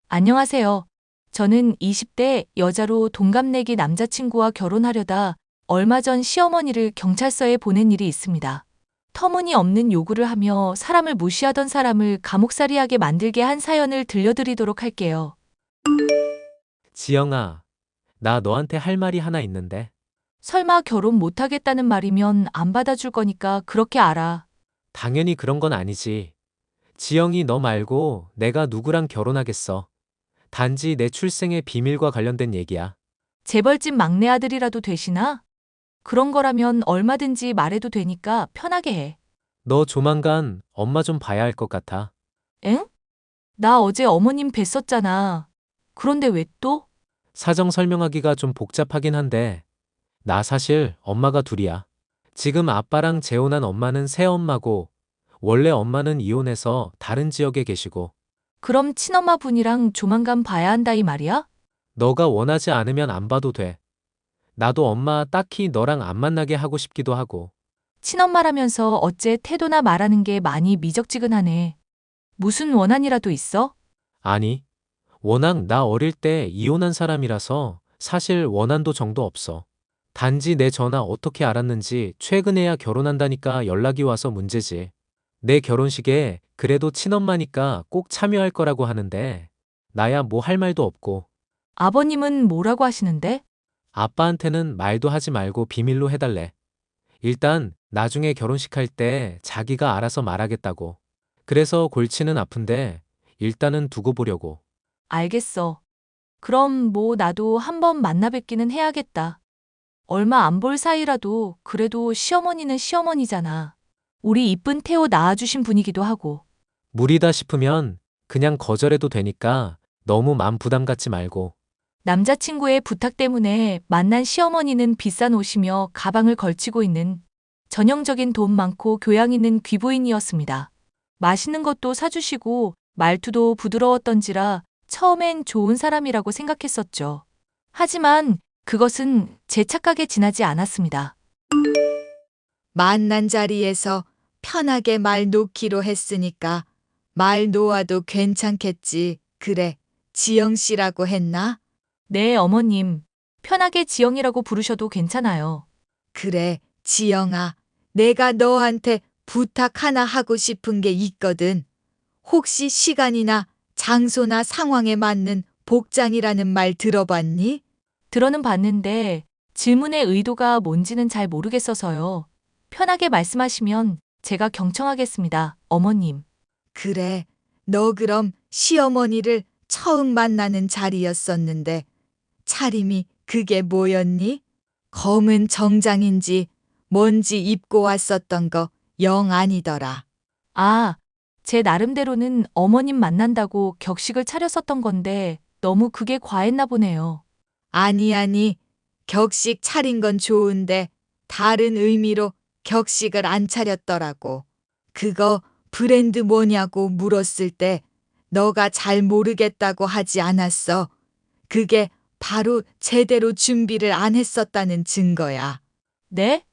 안녕하세요. 저는 20대 여자로 동갑내기 남자친구와 결혼하려다 얼마 전 시어머니를 경찰서에 보낸 일이 있습니다. 터무니없는 요구를 하며 사람을 무시하던 사람을 감옥살이하게 만들게 한 사연을 들려드리도록 할게요. 지영아, 나 너한테 할 말이 하나 있는데. 설마 결혼 못하겠다는 말이면 안 받아줄 거니까 그렇게 알아. 당연히 그런 건 아니지. 지영이 너 말고 내가 누구랑 결혼하겠어. 단지 내 출생의 비밀과 관련된 얘기야. 재벌집 막내 아들이라도 되시나? 그런 거라면 얼마든지 말해도 되니까 편하게 해. 너 조만간 엄마 좀 봐야 할 것 같아. 엥? 나 어제 어머님 뵀었잖아. 그런데 왜 또? 사정 설명하기가 좀 복잡하긴 한데, 나 사실 엄마가 둘이야. 지금 아빠랑 재혼한 엄마는 새엄마고, 원래 엄마는 이혼해서 다른 지역에 계시고, 그럼 친엄마 분이랑 조만간 봐야 한다 이 말이야? 너가 원하지 않으면 안 봐도 돼. 나도 엄마 딱히 너랑 안 만나게 하고 싶기도 하고. 친엄마라면서 어째 태도나 말하는 게 많이 미적지근하네. 무슨 원한이라도 있어? 아니, 워낙 나 어릴 때 이혼한 사람이라서 사실 원한도 정도 없어. 단지 내 전화 어떻게 알았는지 최근에야 결혼한다니까 연락이 와서 문제지. 내 결혼식에 그래도 친엄마니까 꼭 참여할 거라고 하는데 나야 뭐 할 말도 없고 아버님은 뭐라고 하시는데? 아빠한테는 말도 하지 말고 비밀로 해달래. 일단 나중에 결혼식 할 때 자기가 알아서 말하겠다고. 그래서 골치는 아픈데 일단은 두고 보려고. 알겠어. 그럼 뭐 나도 한번 만나 뵙기는 해야겠다. 얼마 안 볼 사이라도 그래도 시어머니는 시어머니잖아. 우리 이쁜 태호 낳아주신 분이기도 하고. 무리다 싶으면 그냥 거절해도 되니까 너무 맘 부담 갖지 말고. 남자친구의 부탁 때문에 만난 시어머니는 비싼 옷이며 가방을 걸치고 있는 전형적인 돈 많고 교양 있는 귀부인이었습니다. 맛있는 것도 사주시고 말투도 부드러웠던지라 처음엔 좋은 사람이라고 생각했었죠. 하지만 그것은 제 착각에 지나지 않았습니다. 만난 자리에서 편하게 말 놓기로 했으니까 말 놓아도 괜찮겠지. 그래, 지영 씨라고 했나? 네, 어머님. 편하게 지영이라고 부르셔도 괜찮아요. 그래, 지영아. 내가 너한테 부탁 하나 하고 싶은 게 있거든. 혹시 시간이나 장소나 상황에 맞는 복장이라는 말 들어봤니? 들어는 봤는데 질문의 의도가 뭔지는 잘 모르겠어서요. 편하게 말씀하시면 제가 경청하겠습니다, 어머님. 그래, 너 그럼 시어머니를 처음 만나는 자리였었는데 차림이 그게 뭐였니? 검은 정장인지 뭔지 입고 왔었던 거 영 아니더라. 아, 제 나름대로는 어머님 만난다고 격식을 차렸었던 건데 너무 그게 과했나 보네요. 아니, 아니, 격식 차린 건 좋은데 다른 의미로 격식을 안 차렸더라고. 그거 브랜드 뭐냐고 물었을 때 너가 잘 모르겠다고 하지 않았어. 그게 바로 제대로 준비를 안 했었다는 증거야. 네?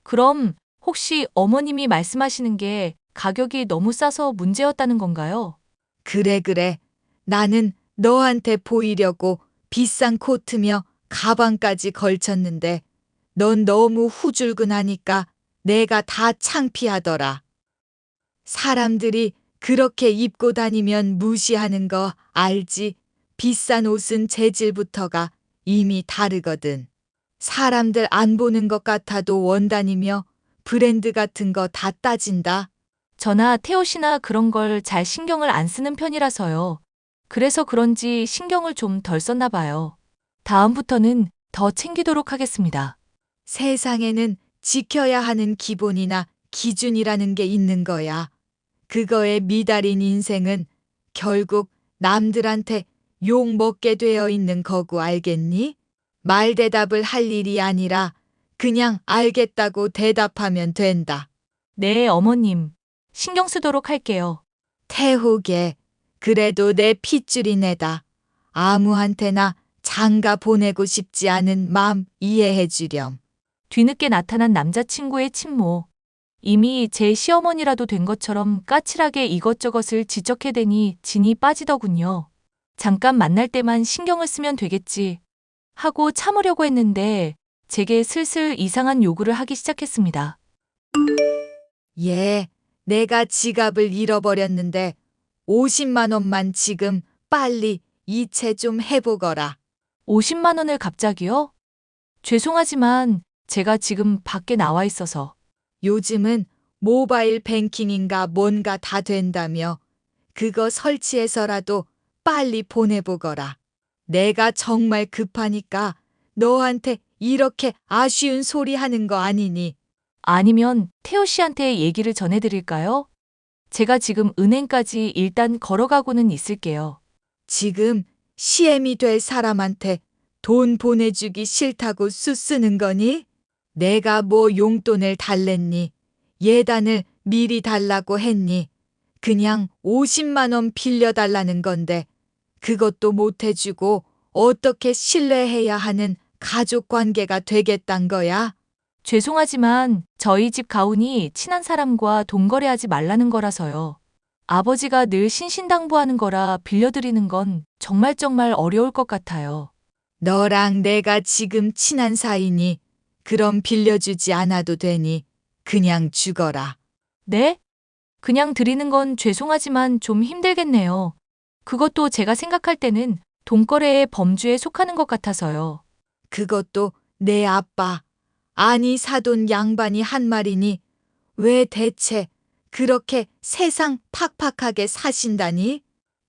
그럼 혹시 어머님이 말씀하시는 게 가격이 너무 싸서 문제였다는 건가요? 그래, 그래. 나는 너한테 보이려고 비싼 코트며 가방까지 걸쳤는데 넌 너무 후줄근하니까 내가 다 창피하더라. 사람들이 그렇게 입고 다니면 무시하는 거 알지? 비싼 옷은 재질부터가 이미 다르거든. 사람들 안 보는 것 같아도 원단이며 브랜드 같은 거 다 따진다. 저나 태호 씨나 그런 걸 잘 신경을 안 쓰는 편이라서요. 그래서 그런지 신경을 좀 덜 썼나 봐요. 다음부터는 더 챙기도록 하겠습니다. 세상에는 지켜야 하는 기본이나 기준이라는 게 있는 거야. 그거에 미달인 인생은 결국 남들한테 욕 먹게 되어 있는 거고 알겠니? 말대답을 할 일이 아니라 그냥 알겠다고 대답하면 된다. 네, 어머님. 신경 쓰도록 할게요. 태우게. 그래도 내 핏줄이 내다. 아무한테나 장가 보내고 싶지 않은 마음 이해해 주렴. 뒤늦게 나타난 남자친구의 친모. 이미 제 시어머니라도 된 것처럼 까칠하게 이것저것을 지적해대니 진이 빠지더군요. 잠깐 만날 때만 신경을 쓰면 되겠지 하고 참으려고 했는데 제게 슬슬 이상한 요구를 하기 시작했습니다. 예, 내가 지갑을 잃어버렸는데 50만 원만 지금 빨리 이체 좀 해보거라. 50만 원을 갑자기요? 죄송하지만 제가 지금 밖에 나와 있어서. 요즘은 모바일 뱅킹인가 뭔가 다 된다며 그거 설치해서라도 빨리 보내보거라. 내가 정말 급하니까 너한테 이렇게 아쉬운 소리 하는 거 아니니? 아니면 태호 씨한테 얘기를 전해드릴까요? 제가 지금 은행까지 일단 걸어가고는 있을게요. 지금 CM이 될 사람한테 돈 보내주기 싫다고 쓰는 거니? 내가 뭐 용돈을 달랬니? 예단을 미리 달라고 했니? 그냥 50만 원 빌려달라는 건데 그것도 못 해주고 어떻게 신뢰해야 하는 가족 관계가 되겠단 거야? 죄송하지만 저희 집 가훈이 친한 사람과 돈 거래하지 말라는 거라서요. 아버지가 늘 신신당부하는 거라 빌려드리는 건 정말 어려울 것 같아요. 너랑 내가 지금 친한 사이니 그럼 빌려주지 않아도 되니 그냥 죽어라. 네? 그냥 드리는 건 죄송하지만 좀 힘들겠네요. 그것도 제가 생각할 때는 돈거래의 범주에 속하는 것 같아서요. 그것도 내 아빠, 아니 사돈 양반이 한 말이니 왜 대체 그렇게 세상 팍팍하게 사신다니?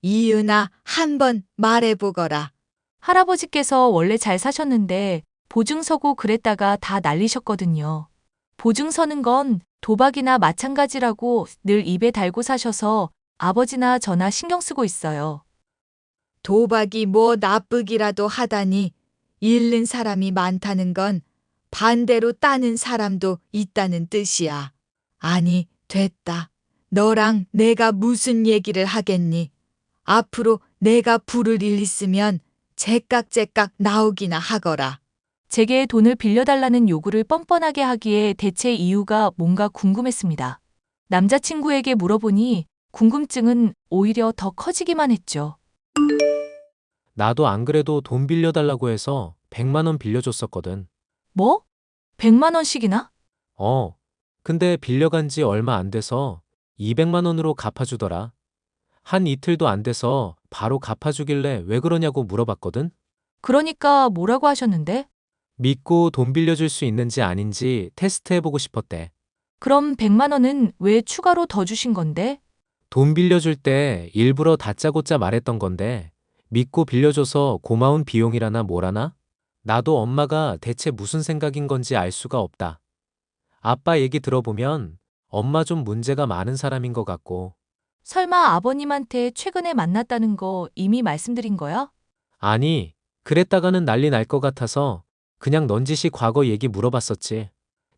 이은아, 한번 말해보거라. 할아버지께서 원래 잘 사셨는데 보증 서고 그랬다가 다 날리셨거든요. 보증 서는 건 도박이나 마찬가지라고 늘 입에 달고 사셔서 아버지나 저나 신경 쓰고 있어요. 도박이 뭐 나쁘기라도 하다니 잃는 사람이 많다는 건 반대로 따는 사람도 있다는 뜻이야. 아니, 됐다. 너랑 내가 무슨 얘기를 하겠니? 앞으로 내가 부를 일 있으면 제깍제깍 나오기나 하거라. 제게 돈을 빌려달라는 요구를 뻔뻔하게 하기에 대체 이유가 뭔가 궁금했습니다. 남자친구에게 물어보니 궁금증은 오히려 더 커지기만 했죠. 나도 안 그래도 돈 빌려달라고 해서 100만 원 빌려줬었거든. 뭐? 100만 원씩이나? 어. 근데 빌려간 지 얼마 안 돼서 200만 원으로 갚아주더라. 한 이틀도 안 돼서 바로 갚아주길래 왜 그러냐고 물어봤거든. 그러니까 뭐라고 하셨는데? 믿고 돈 빌려줄 수 있는지 아닌지 테스트해보고 싶었대. 그럼 100만 원은 왜 추가로 더 주신 건데? 돈 빌려줄 때 일부러 다짜고짜 말했던 건데 믿고 빌려줘서 고마운 비용이라나 뭐라나? 나도 엄마가 대체 무슨 생각인 건지 알 수가 없다. 아빠 얘기 들어보면 엄마 좀 문제가 많은 사람인 것 같고. 설마 아버님한테 최근에 만났다는 거 이미 말씀드린 거야? 아니, 그랬다가는 난리 날 것 같아서 그냥 넌지시 과거 얘기 물어봤었지.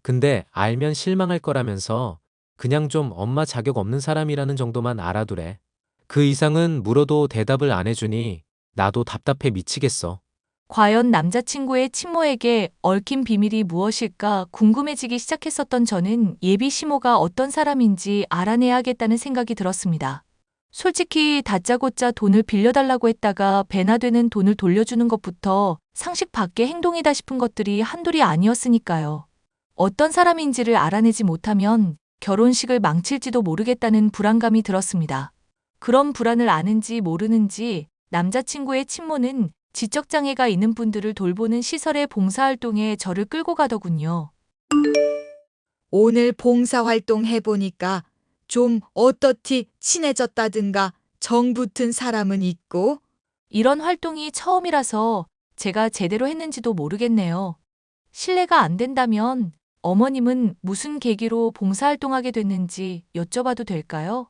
근데 알면 실망할 거라면서 그냥 좀 엄마 자격 없는 사람이라는 정도만 알아두래. 그 이상은 물어도 대답을 안 해주니 나도 답답해 미치겠어. 과연 남자친구의 친모에게 얽힌 비밀이 무엇일까 궁금해지기 시작했었던 저는 예비 시모가 어떤 사람인지 알아내야겠다는 생각이 들었습니다. 솔직히 다짜고짜 돈을 빌려달라고 했다가 배나 되는 돈을 돌려주는 것부터 상식 밖의 행동이다 싶은 것들이 한둘이 아니었으니까요. 어떤 사람인지를 알아내지 못하면 결혼식을 망칠지도 모르겠다는 불안감이 들었습니다. 그런 불안을 아는지 모르는지 남자친구의 친모는 지적장애가 있는 분들을 돌보는 시설의 봉사활동에 저를 끌고 가더군요. 오늘 봉사활동 해보니까 좀 어떻디 친해졌다든가 정 붙은 사람은 있고 이런 활동이 처음이라서 제가 제대로 했는지도 모르겠네요. 실례가 안 된다면 어머님은 무슨 계기로 봉사활동하게 됐는지 여쭤봐도 될까요?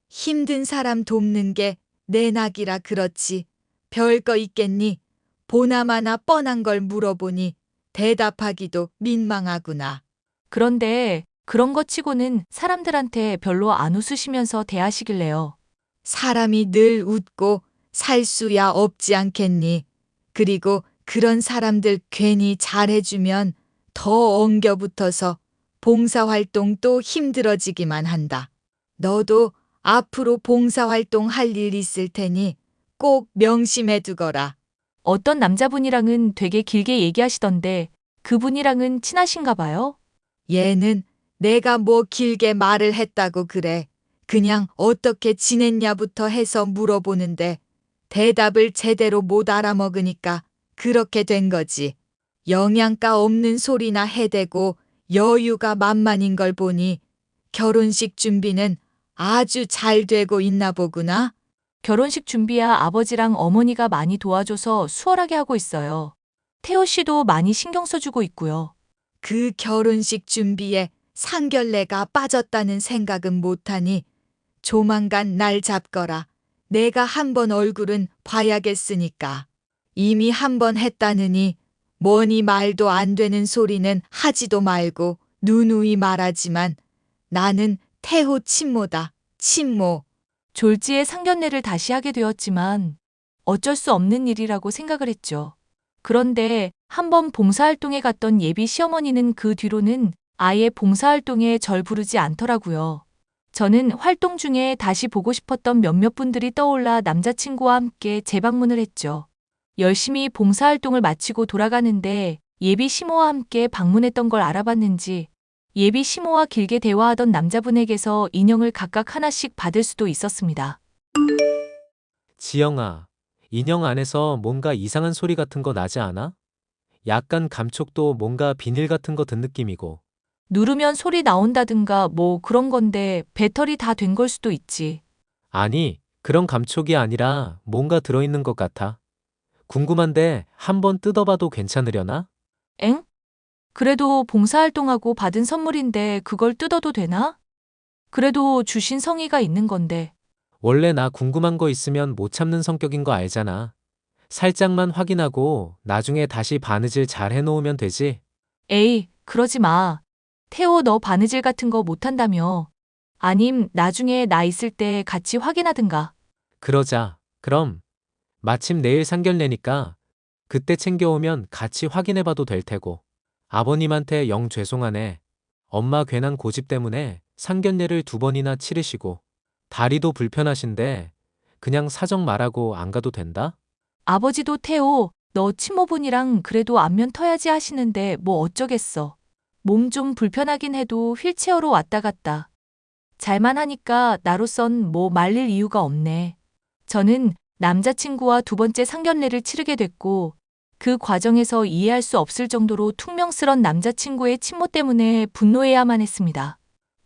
힘든 사람 돕는 게 내 낙이라 그렇지. 별거 있겠니? 보나마나 뻔한 걸 물어보니 대답하기도 민망하구나. 그런데 그런 것 치고는 사람들한테 별로 안 웃으시면서 대하시길래요. 사람이 늘 웃고 살 수야 없지 않겠니? 그리고 그런 사람들 괜히 잘해주면 더 엉겨붙어서 봉사활동 또 힘들어지기만 한다. 너도 앞으로 봉사활동 할 일 있을 테니 꼭 명심해 두거라. 어떤 남자분이랑은 되게 길게 얘기하시던데 그분이랑은 친하신가 봐요? 얘는 내가 뭐 길게 말을 했다고 그래. 그냥 어떻게 지냈냐부터 해서 물어보는데 대답을 제대로 못 알아먹으니까 그렇게 된 거지. 영양가 없는 소리나 해대고 여유가 만만인 걸 보니 결혼식 준비는 아주 잘 되고 있나 보구나. 결혼식 준비야 아버지랑 어머니가 많이 도와줘서 수월하게 하고 있어요. 태호 씨도 많이 신경 써주고 있고요. 그 결혼식 준비에 상견례가 빠졌다는 생각은 못하니 조만간 날 잡거라. 내가 한번 얼굴은 봐야겠으니까. 이미 한번 했다느니 뭐니 말도 안 되는 소리는 하지도 말고 누누이 말하지만 나는 태호 친모다. 친모. 졸지에 상견례를 다시 하게 되었지만 어쩔 수 없는 일이라고 생각을 했죠. 그런데 한번 봉사활동에 갔던 예비 시어머니는 그 뒤로는 아예 봉사활동에 절 부르지 않더라고요. 저는 활동 중에 다시 보고 싶었던 몇몇 분들이 떠올라 남자친구와 함께 재방문을 했죠. 열심히 봉사활동을 마치고 돌아가는데 예비 시모와 함께 방문했던 걸 알아봤는지 예비 시모와 길게 대화하던 남자분에게서 인형을 각각 하나씩 받을 수도 있었습니다. 지영아, 인형 안에서 뭔가 이상한 소리 같은 거 나지 않아? 약간 감촉도 뭔가 비닐 같은 거 든 느낌이고. 누르면 소리 나온다든가 뭐 그런 건데 배터리 다 된 걸 수도 있지. 아니, 그런 감촉이 아니라 뭔가 들어있는 것 같아. 궁금한데 한번 뜯어봐도 괜찮으려나? 엥? 그래도 봉사활동하고 받은 선물인데 그걸 뜯어도 되나? 그래도 주신 성의가 있는 건데. 원래 나 궁금한 거 있으면 못 참는 성격인 거 알잖아. 살짝만 확인하고 나중에 다시 바느질 잘 해놓으면 되지. 에이, 그러지 마. 태호 너 바느질 같은 거 못한다며. 아님 나중에 나 있을 때 같이 확인하든가. 그러자. 그럼 마침 내일 상견례니까 그때 챙겨오면 같이 확인해봐도 될 테고. 아버님한테 영 죄송하네. 엄마 괜한 고집 때문에 상견례를 2번이나 치르시고 다리도 불편하신데 그냥 사정 말하고 안 가도 된다? 아버지도 태호, 너 친모분이랑 그래도 안면 터야지 하시는데 뭐 어쩌겠어. 몸 좀 불편하긴 해도 휠체어로 왔다 갔다. 잘만 하니까 나로선 뭐 말릴 이유가 없네. 저는 남자친구와 2번째 상견례를 치르게 됐고 그 과정에서 이해할 수 없을 정도로 퉁명스런 남자친구의 친모 때문에 분노해야만 했습니다.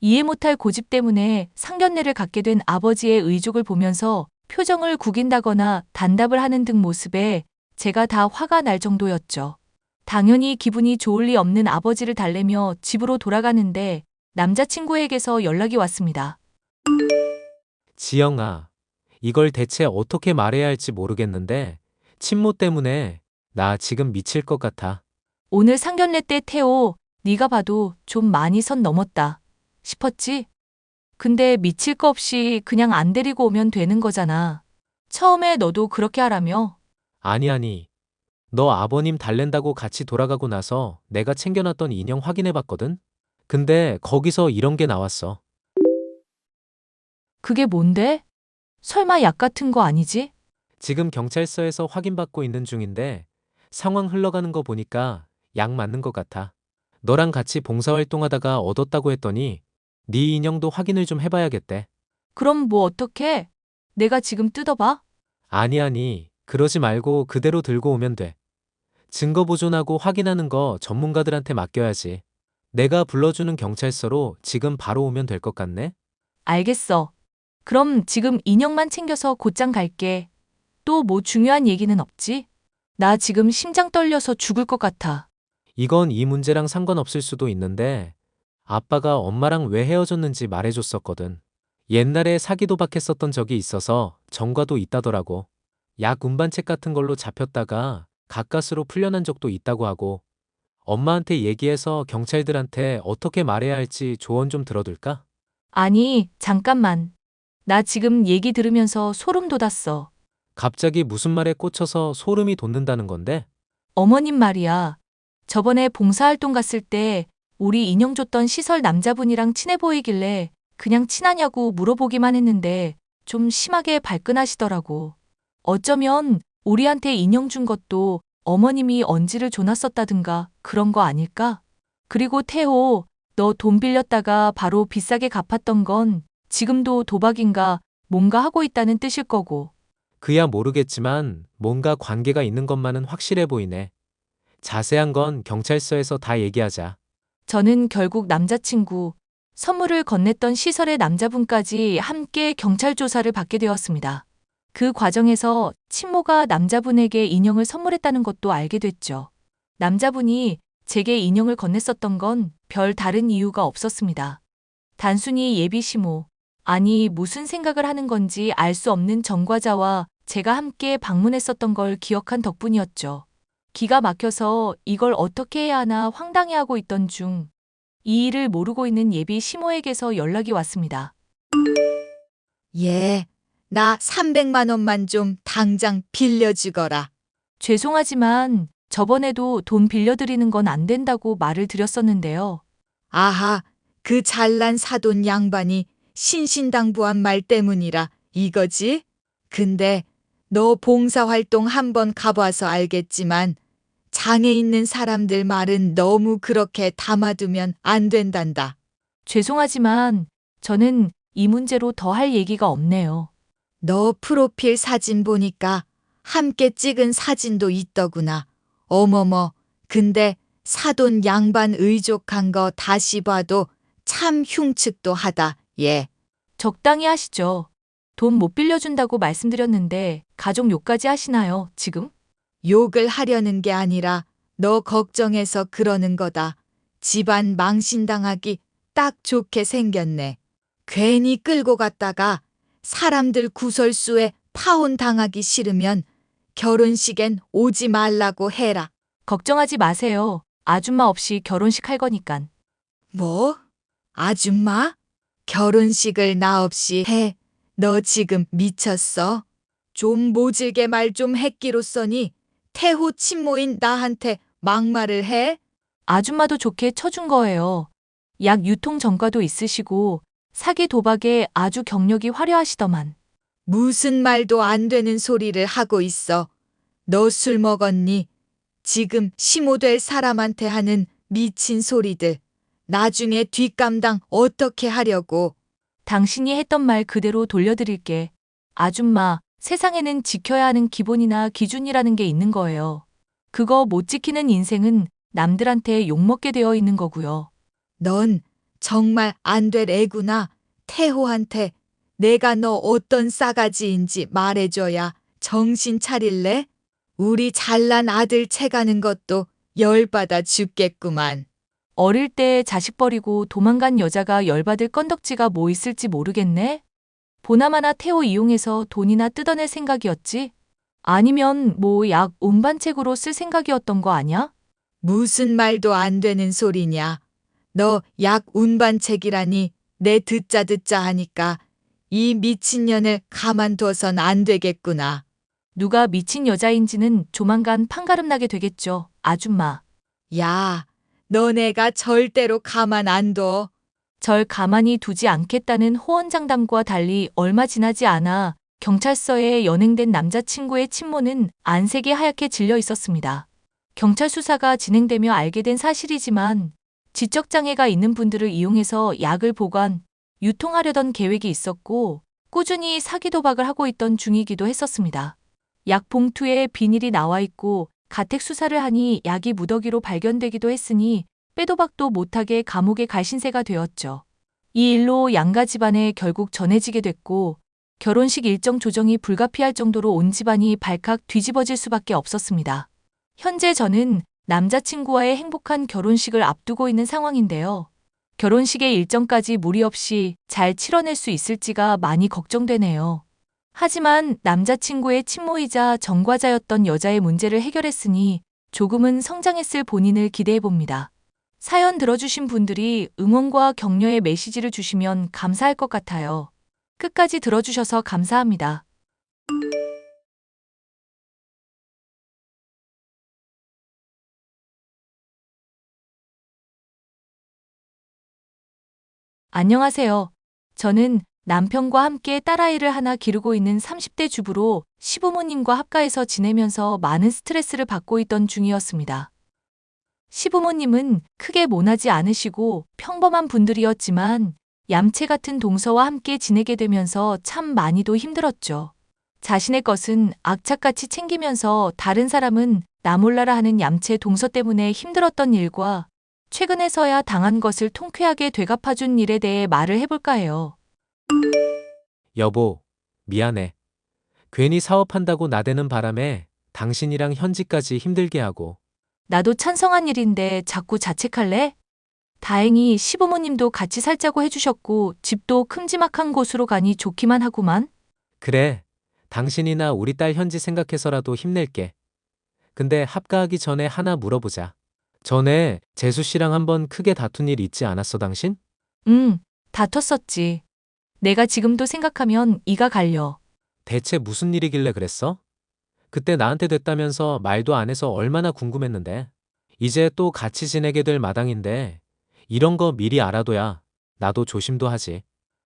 이해 못할 고집 때문에 상견례를 갖게 된 아버지의 의족을 보면서 표정을 구긴다거나 단답을 하는 등 모습에 제가 다 화가 날 정도였죠. 당연히 기분이 좋을 리 없는 아버지를 달래며 집으로 돌아가는데 남자친구에게서 연락이 왔습니다. 지영아, 이걸 대체 어떻게 말해야 할지 모르겠는데 친모 때문에 나 지금 미칠 것 같아. 오늘 상견례 때 태호, 네가 봐도 좀 많이 선 넘었다 싶었지? 근데 미칠 거 없이 그냥 안 데리고 오면 되는 거잖아. 처음에 너도 그렇게 하라며? 아니. 너 아버님 달랜다고 같이 돌아가고 나서 내가 챙겨놨던 인형 확인해봤거든? 근데 거기서 이런 게 나왔어. 그게 뭔데? 설마 약 같은 거 아니지? 지금 경찰서에서 확인받고 있는 중인데 상황 흘러가는 거 보니까 약 맞는 것 같아. 너랑 같이 봉사활동하다가 얻었다고 했더니 네 인형도 확인을 좀 해봐야겠대. 그럼 뭐 어떡해? 내가 지금 뜯어봐? 아니. 그러지 말고 그대로 들고 오면 돼. 증거 보존하고 확인하는 거 전문가들한테 맡겨야지. 내가 불러주는 경찰서로 지금 바로 오면 될 것 같네? 알겠어. 그럼 지금 인형만 챙겨서 곧장 갈게. 또 뭐 중요한 얘기는 없지? 나 지금 심장 떨려서 죽을 것 같아. 이건 이 문제랑 상관없을 수도 있는데 아빠가 엄마랑 왜 헤어졌는지 말해줬었거든. 옛날에 사기 도박했었던 적이 있어서 전과도 있다더라고. 약 운반책 같은 걸로 잡혔다가 가까스로 풀려난 적도 있다고 하고 엄마한테 얘기해서 경찰들한테 어떻게 말해야 할지 조언 좀 들어둘까? 아니, 잠깐만. 나 지금 얘기 들으면서 소름 돋았어. 갑자기 무슨 말에 꽂혀서 소름이 돋는다는 건데? 어머님 말이야. 저번에 봉사활동 갔을 때 우리 인형 줬던 시설 남자분이랑 친해 보이길래 그냥 친하냐고 물어보기만 했는데 좀 심하게 발끈하시더라고. 어쩌면 우리한테 인형 준 것도 어머님이 언지를 줘놨었다든가 그런 거 아닐까? 그리고 태호, 너 돈 빌렸다가 바로 비싸게 갚았던 건 지금도 도박인가 뭔가 하고 있다는 뜻일 거고. 그야 모르겠지만 뭔가 관계가 있는 것만은 확실해 보이네. 자세한 건 경찰서에서 다 얘기하자. 저는 결국 남자친구, 선물을 건넸던 시설의 남자분까지 함께 경찰 조사를 받게 되었습니다. 그 과정에서 친모가 남자분에게 인형을 선물했다는 것도 알게 됐죠. 남자분이 제게 인형을 건넸었던 건 별 다른 이유가 없었습니다. 단순히 예비 시모, 아니 무슨 생각을 하는 건지 알 수 없는 전과자와 제가 함께 방문했었던 걸 기억한 덕분이었죠. 기가 막혀서 이걸 어떻게 해야 하나 황당해하고 있던 중, 이 일을 모르고 있는 예비 시모에게서 연락이 왔습니다. 예, 나 300만 원만 좀 당장 빌려주거라. 죄송하지만 저번에도 돈 빌려드리는 건 안 된다고 말을 드렸었는데요. 아하, 그 잘난 사돈 양반이 신신당부한 말 때문이라 이거지? 근데 너 봉사활동 한번 가봐서 알겠지만 장애 있는 사람들 말은 너무 그렇게 담아두면 안 된단다. 죄송하지만 저는 이 문제로 더 할 얘기가 없네요. 너 프로필 사진 보니까 함께 찍은 사진도 있더구나. 어머머, 근데 사돈 양반 의족한 거 다시 봐도 참 흉측도 하다, 예. 적당히 하시죠. 돈 못 빌려준다고 말씀드렸는데 가족 욕까지 하시나요, 지금? 욕을 하려는 게 아니라 너 걱정해서 그러는 거다. 집안 망신당하기 딱 좋게 생겼네. 괜히 끌고 갔다가 사람들 구설수에 파혼당하기 싫으면 결혼식엔 오지 말라고 해라. 걱정하지 마세요. 아줌마 없이 결혼식 할 거니깐. 뭐? 아줌마? 결혼식을 나 없이 해. 너 지금 미쳤어? 좀 모질게 말 좀 했기로써니 태호 친모인 나한테 막말을 해? 아줌마도 좋게 쳐준 거예요. 약 유통 전과도 있으시고 사기 도박에 아주 경력이 화려하시더만. 무슨 말도 안 되는 소리를 하고 있어. 너 술 먹었니? 지금 시모될 사람한테 하는 미친 소리들. 나중에 뒷감당 어떻게 하려고? 당신이 했던 말 그대로 돌려드릴게. 아줌마, 세상에는 지켜야 하는 기본이나 기준이라는 게 있는 거예요. 그거 못 지키는 인생은 남들한테 욕먹게 되어 있는 거고요. 넌 정말 안 될 애구나. 태호한테 내가 너 어떤 싸가지인지 말해줘야 정신 차릴래? 우리 잘난 아들 채가는 것도 열받아 죽겠구만. 어릴 때 자식 버리고 도망간 여자가 열받을 건덕지가 뭐 있을지 모르겠네? 보나마나 태호 이용해서 돈이나 뜯어낼 생각이었지? 아니면 뭐 약 운반책으로 쓸 생각이었던 거 아냐? 무슨 말도 안 되는 소리냐. 너 약 운반책이라니 내 듣자 하니까 이 미친년을 가만둬선 안 되겠구나. 누가 미친 여자인지는 조만간 판가름 나게 되겠죠, 아줌마. 야, 너네가 절대로 가만 안 둬. 절 가만히 두지 않겠다는 호언장담과 달리 얼마 지나지 않아 경찰서에 연행된 남자친구의 친모는 안색이 하얗게 질려 있었습니다. 경찰 수사가 진행되며 알게 된 사실이지만 지적장애가 있는 분들을 이용해서 약을 보관, 유통하려던 계획이 있었고 꾸준히 사기 도박을 하고 있던 중이기도 했었습니다. 약 봉투에 비닐이 나와 있고 가택 수사를 하니 약이 무더기로 발견되기도 했으니 빼도 박도 못하게 감옥에 갈 신세가 되었죠. 이 일로 양가 집안에 결국 전해지게 됐고 결혼식 일정 조정이 불가피할 정도로 온 집안이 발칵 뒤집어질 수밖에 없었습니다. 현재 저는 남자친구와의 행복한 결혼식을 앞두고 있는 상황인데요. 결혼식의 일정까지 무리 없이 잘 치러낼 수 있을지가 많이 걱정되네요. 하지만 남자친구의 친모이자 전과자였던 여자의 문제를 해결했으니 조금은 성장했을 본인을 기대해봅니다. 사연 들어주신 분들이 응원과 격려의 메시지를 주시면 감사할 것 같아요. 끝까지 들어주셔서 감사합니다. 안녕하세요. 저는 남편과 함께 딸아이를 하나 기르고 있는 30대 주부로 시부모님과 합가해서 지내면서 많은 스트레스를 받고 있던 중이었습니다. 시부모님은 크게 모나지 않으시고 평범한 분들이었지만 얌체 같은 동서와 함께 지내게 되면서 참 많이도 힘들었죠. 자신의 것은 악착같이 챙기면서 다른 사람은 나 몰라라 하는 얌체 동서 때문에 힘들었던 일과 최근에서야 당한 것을 통쾌하게 되갚아준 일에 대해 말을 해볼까 해요. 여보, 미안해. 괜히 사업한다고 나대는 바람에 당신이랑 현지까지 힘들게 하고. 나도 찬성한 일인데 자꾸 자책할래? 다행히 시부모님도 같이 살자고 해주셨고 집도 큼지막한 곳으로 가니 좋기만 하구만. 그래, 당신이나 우리 딸 현지 생각해서라도 힘낼게. 근데 합가하기 전에 하나 물어보자. 전에 재수 씨랑 한번 크게 다툰 일 있지 않았어, 당신? 다퉜었지. 내가 지금도 생각하면 이가 갈려. 대체 무슨 일이길래 그랬어? 그때 나한테 됐다면서 말도 안 해서 얼마나 궁금했는데. 이제 또 같이 지내게 될 마당인데 이런 거 미리 알아둬야 나도 조심도 하지.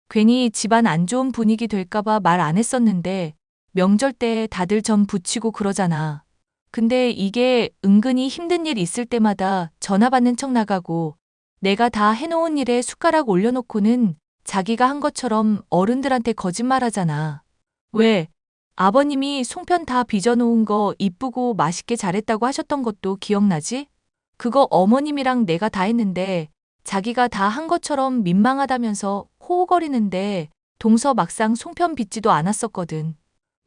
괜히 집안 안 좋은 분위기 될까봐 말 안 했었는데 명절 때 다들 전 부치고 그러잖아. 근데 이게 은근히 힘든 일 있을 때마다 전화 받는 척 나가고 내가 다 해놓은 일에 숟가락 올려놓고는 자기가 한 것처럼 어른들한테 거짓말하잖아. 왜? 아버님이 송편 다 빚어놓은 거 이쁘고 맛있게 잘했다고 하셨던 것도 기억나지? 그거 어머님이랑 내가 다 했는데 자기가 다 한 것처럼 민망하다면서 호호거리는데 동서 막상 송편 빚지도 않았었거든.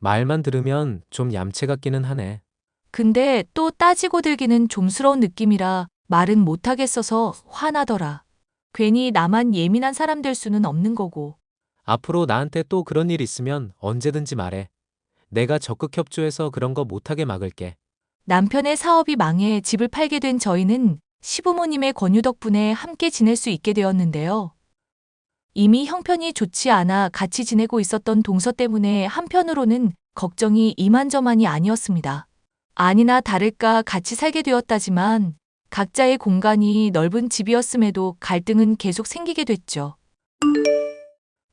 말만 들으면 좀 얌체 같기는 하네. 근데 또 따지고 들기는 좀스러운 느낌이라 말은 못하겠어서 화나더라. 괜히 나만 예민한 사람 될 수는 없는 거고. 앞으로 나한테 또 그런 일 있으면 언제든지 말해. 내가 적극 협조해서 그런 거 못하게 막을게. 남편의 사업이 망해 집을 팔게 된 저희는 시부모님의 권유 덕분에 함께 지낼 수 있게 되었는데요. 이미 형편이 좋지 않아 같이 지내고 있었던 동서 때문에 한편으로는 걱정이 이만저만이 아니었습니다. 아니나 다를까 같이 살게 되었다지만 각자의 공간이 넓은 집이었음에도 갈등은 계속 생기게 됐죠.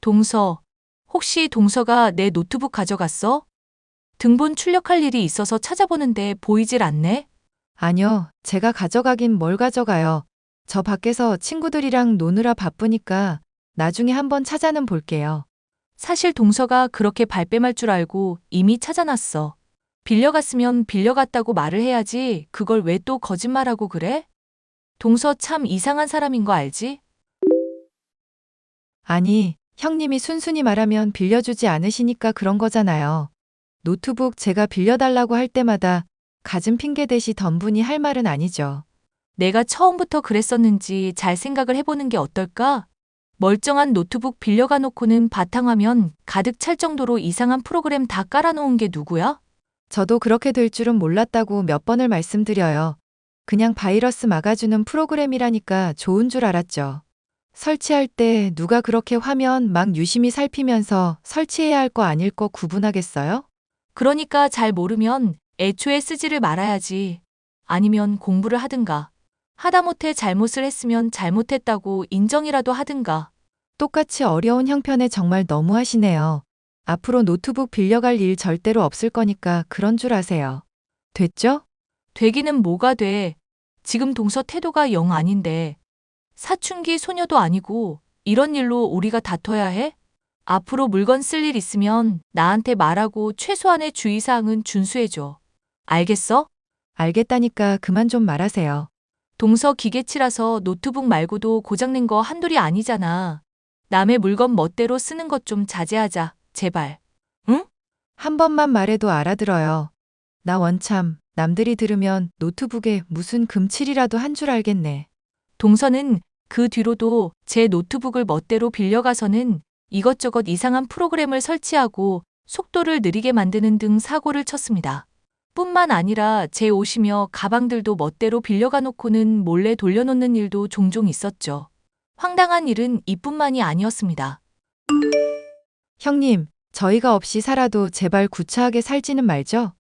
동서, 혹시 동서가 내 노트북 가져갔어? 등본 출력할 일이 있어서 찾아보는데 보이질 않네? 아니요, 제가 가져가긴 뭘 가져가요. 저 밖에서 친구들이랑 노느라 바쁘니까 나중에 한번 찾아는 볼게요. 사실 동서가 그렇게 발뺌할 줄 알고 이미 찾아놨어. 빌려갔으면 빌려갔다고 말을 해야지 그걸 왜 또 거짓말하고 그래? 동서 참 이상한 사람인 거 알지? 아니, 형님이 순순히 말하면 빌려주지 않으시니까 그런 거잖아요. 노트북 제가 빌려달라고 할 때마다 갖은 핑계 대시 덤분이 할 말은 아니죠. 내가 처음부터 그랬었는지 잘 생각을 해보는 게 어떨까? 멀쩡한 노트북 빌려가 놓고는 바탕화면 가득 찰 정도로 이상한 프로그램 다 깔아놓은 게 누구야? 저도 그렇게 될 줄은 몰랐다고 몇 번을 말씀드려요. 그냥 바이러스 막아주는 프로그램이라니까 좋은 줄 알았죠. 설치할 때 누가 그렇게 화면 막 유심히 살피면서 설치해야 할 거 아닐 거 구분하겠어요? 그러니까 잘 모르면 애초에 쓰지를 말아야지. 아니면 공부를 하든가. 하다못해 잘못을 했으면 잘못했다고 인정이라도 하든가. 똑같이 어려운 형편에 정말 너무하시네요. 앞으로 노트북 빌려갈 일 절대로 없을 거니까 그런 줄 아세요. 됐죠? 되기는 뭐가 돼. 지금 동서 태도가 영 아닌데. 사춘기 소녀도 아니고 이런 일로 우리가 다퉈야 해? 앞으로 물건 쓸 일 있으면 나한테 말하고 최소한의 주의사항은 준수해줘. 알겠어? 알겠다니까 그만 좀 말하세요. 동서 기계치라서 노트북 말고도 고장낸 거 한둘이 아니잖아. 남의 물건 멋대로 쓰는 것 좀 자제하자, 제발. 응? 한 번만 말해도 알아들어요. 나 원참 남들이 들으면 노트북에 무슨 금칠이라도 한 줄 알겠네. 동서는 그 뒤로도 제 노트북을 멋대로 빌려가서는 이것저것 이상한 프로그램을 설치하고 속도를 느리게 만드는 등 사고를 쳤습니다. 뿐만 아니라 제 옷이며 가방들도 멋대로 빌려가 놓고는 몰래 돌려놓는 일도 종종 있었죠. 황당한 일은 이뿐만이 아니었습니다. 형님, 저희가 없이 살아도 제발 구차하게 살지는 말죠?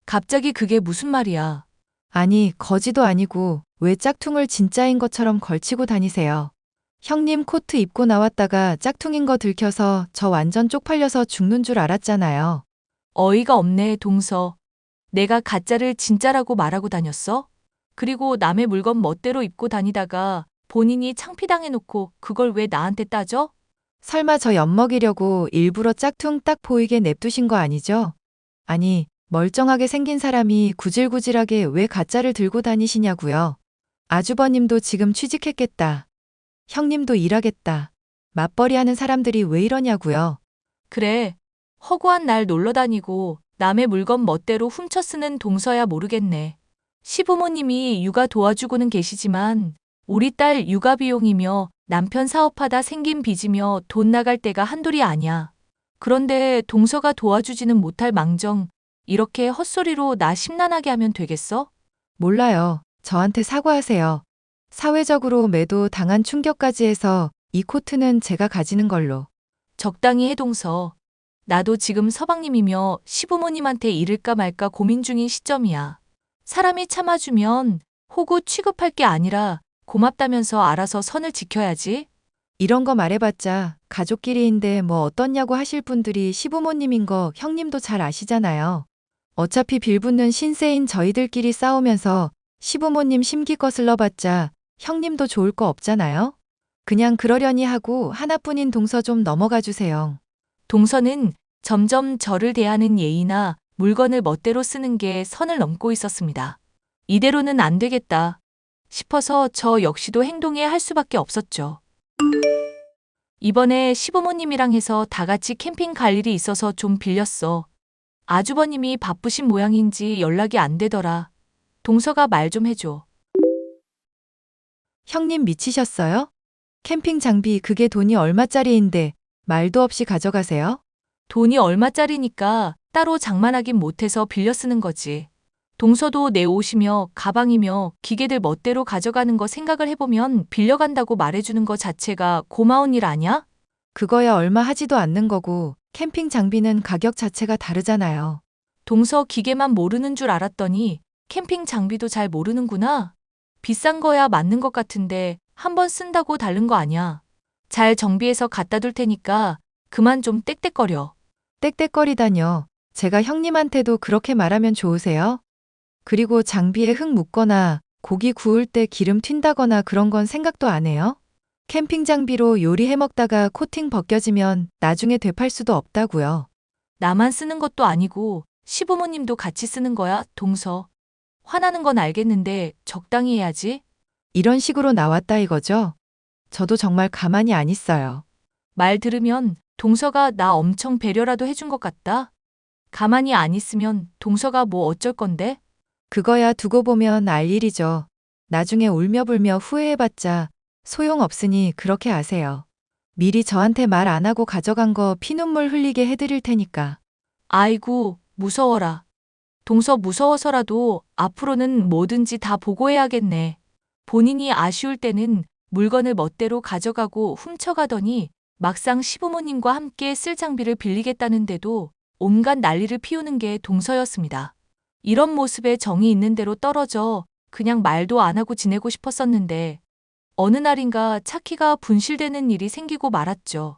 갑자기 그게 무슨 말이야? 아니, 거지도 아니고 왜 짝퉁을 진짜인 것처럼 걸치고 다니세요? 형님 코트 입고 나왔다가 짝퉁인 거 들켜서 저 완전 쪽팔려서 죽는 줄 알았잖아요. 어이가 없네, 동서. 내가 가짜를 진짜라고 말하고 다녔어? 그리고 남의 물건 멋대로 입고 다니다가 본인이 창피당해놓고 그걸 왜 나한테 따져? 설마 저 엿먹이려고 일부러 짝퉁 딱 보이게 냅두신 거 아니죠? 아니, 멀쩡하게 생긴 사람이 구질구질하게 왜 가짜를 들고 다니시냐고요. 아주버님도 지금 취직했겠다. 형님도 일하겠다. 맞벌이 하는 사람들이 왜 이러냐고요. 그래. 허구한 날 놀러 다니고 남의 물건 멋대로 훔쳐 쓰는 동서야 모르겠네. 시부모님이 육아 도와주고는 계시지만 우리 딸 육아 비용이며 남편 사업하다 생긴 빚이며 돈 나갈 때가 한둘이 아니야. 그런데 동서가 도와주지는 못할 망정 이렇게 헛소리로 나 심란하게 하면 되겠어? 몰라요. 저한테 사과하세요. 사회적으로 매도 당한 충격까지 해서 이 코트는 제가 가지는 걸로. 적당히 해 동서. 나도 지금 서방님이며 시부모님한테 이를까 말까 고민 중인 시점이야. 사람이 참아주면 호구 취급할 게 아니라 고맙다면서 알아서 선을 지켜야지. 이런 거 말해봤자 가족끼리인데 뭐 어떻냐고 하실 분들이 시부모님인 거 형님도 잘 아시잖아요. 어차피 빌붙는 신세인 저희들끼리 싸우면서 시부모님 심기 거슬러봤자 형님도 좋을 거 없잖아요. 그냥 그러려니 하고 하나뿐인 동서 좀 넘어가 주세요. 동서는 점점 저를 대하는 예의나 물건을 멋대로 쓰는 게 선을 넘고 있었습니다. 이대로는 안 되겠다 싶어서 저 역시도 행동해야 할 수밖에 없었죠. 이번에 시부모님이랑 해서 다 같이 캠핑 갈 일이 있어서 좀 빌렸어. 아주버님이 바쁘신 모양인지 연락이 안 되더라. 동서가 말 좀 해줘. 형님 미치셨어요? 캠핑 장비 그게 돈이 얼마짜리인데 말도 없이 가져가세요? 돈이 얼마짜리니까 따로 장만하긴 못해서 빌려 쓰는 거지. 동서도 내 옷이며 가방이며 기계들 멋대로 가져가는 거 생각을 해보면 빌려간다고 말해주는 거 자체가 고마운 일 아냐? 그거야 얼마 하지도 않는 거고 캠핑 장비는 가격 자체가 다르잖아요. 동서 기계만 모르는 줄 알았더니 캠핑 장비도 잘 모르는구나. 비싼 거야 맞는 것 같은데 한번 쓴다고 다른 거 아냐. 잘 정비해서 갖다 둘 테니까 그만 좀 떽떽거려. 땡땡거리다뇨. 제가 형님한테도 그렇게 말하면 좋으세요? 그리고 장비에 흙 묻거나 고기 구울 때 기름 튄다거나 그런 건 생각도 안 해요? 캠핑 장비로 요리해 먹다가 코팅 벗겨지면 나중에 되팔 수도 없다고요. 나만 쓰는 것도 아니고 시부모님도 같이 쓰는 거야, 동서. 화나는 건 알겠는데 적당히 해야지. 이런 식으로 나왔다 이거죠? 저도 정말 가만히 안 있어요. 말 들으면 동서가 나 엄청 배려라도 해준 것 같다. 가만히 안 있으면 동서가 뭐 어쩔 건데? 그거야 두고 보면 알 일이죠. 나중에 울며불며 후회해봤자 소용없으니 그렇게 아세요. 미리 저한테 말 안 하고 가져간 거 피눈물 흘리게 해드릴 테니까. 아이고, 무서워라. 동서 무서워서라도 앞으로는 뭐든지 다 보고해야겠네. 본인이 아쉬울 때는 물건을 멋대로 가져가고 훔쳐가더니 막상 시부모님과 함께 쓸 장비를 빌리겠다는데도 온갖 난리를 피우는 게 동서였습니다. 이런 모습에 정이 있는 대로 떨어져 그냥 말도 안 하고 지내고 싶었었는데 어느 날인가 차키가 분실되는 일이 생기고 말았죠.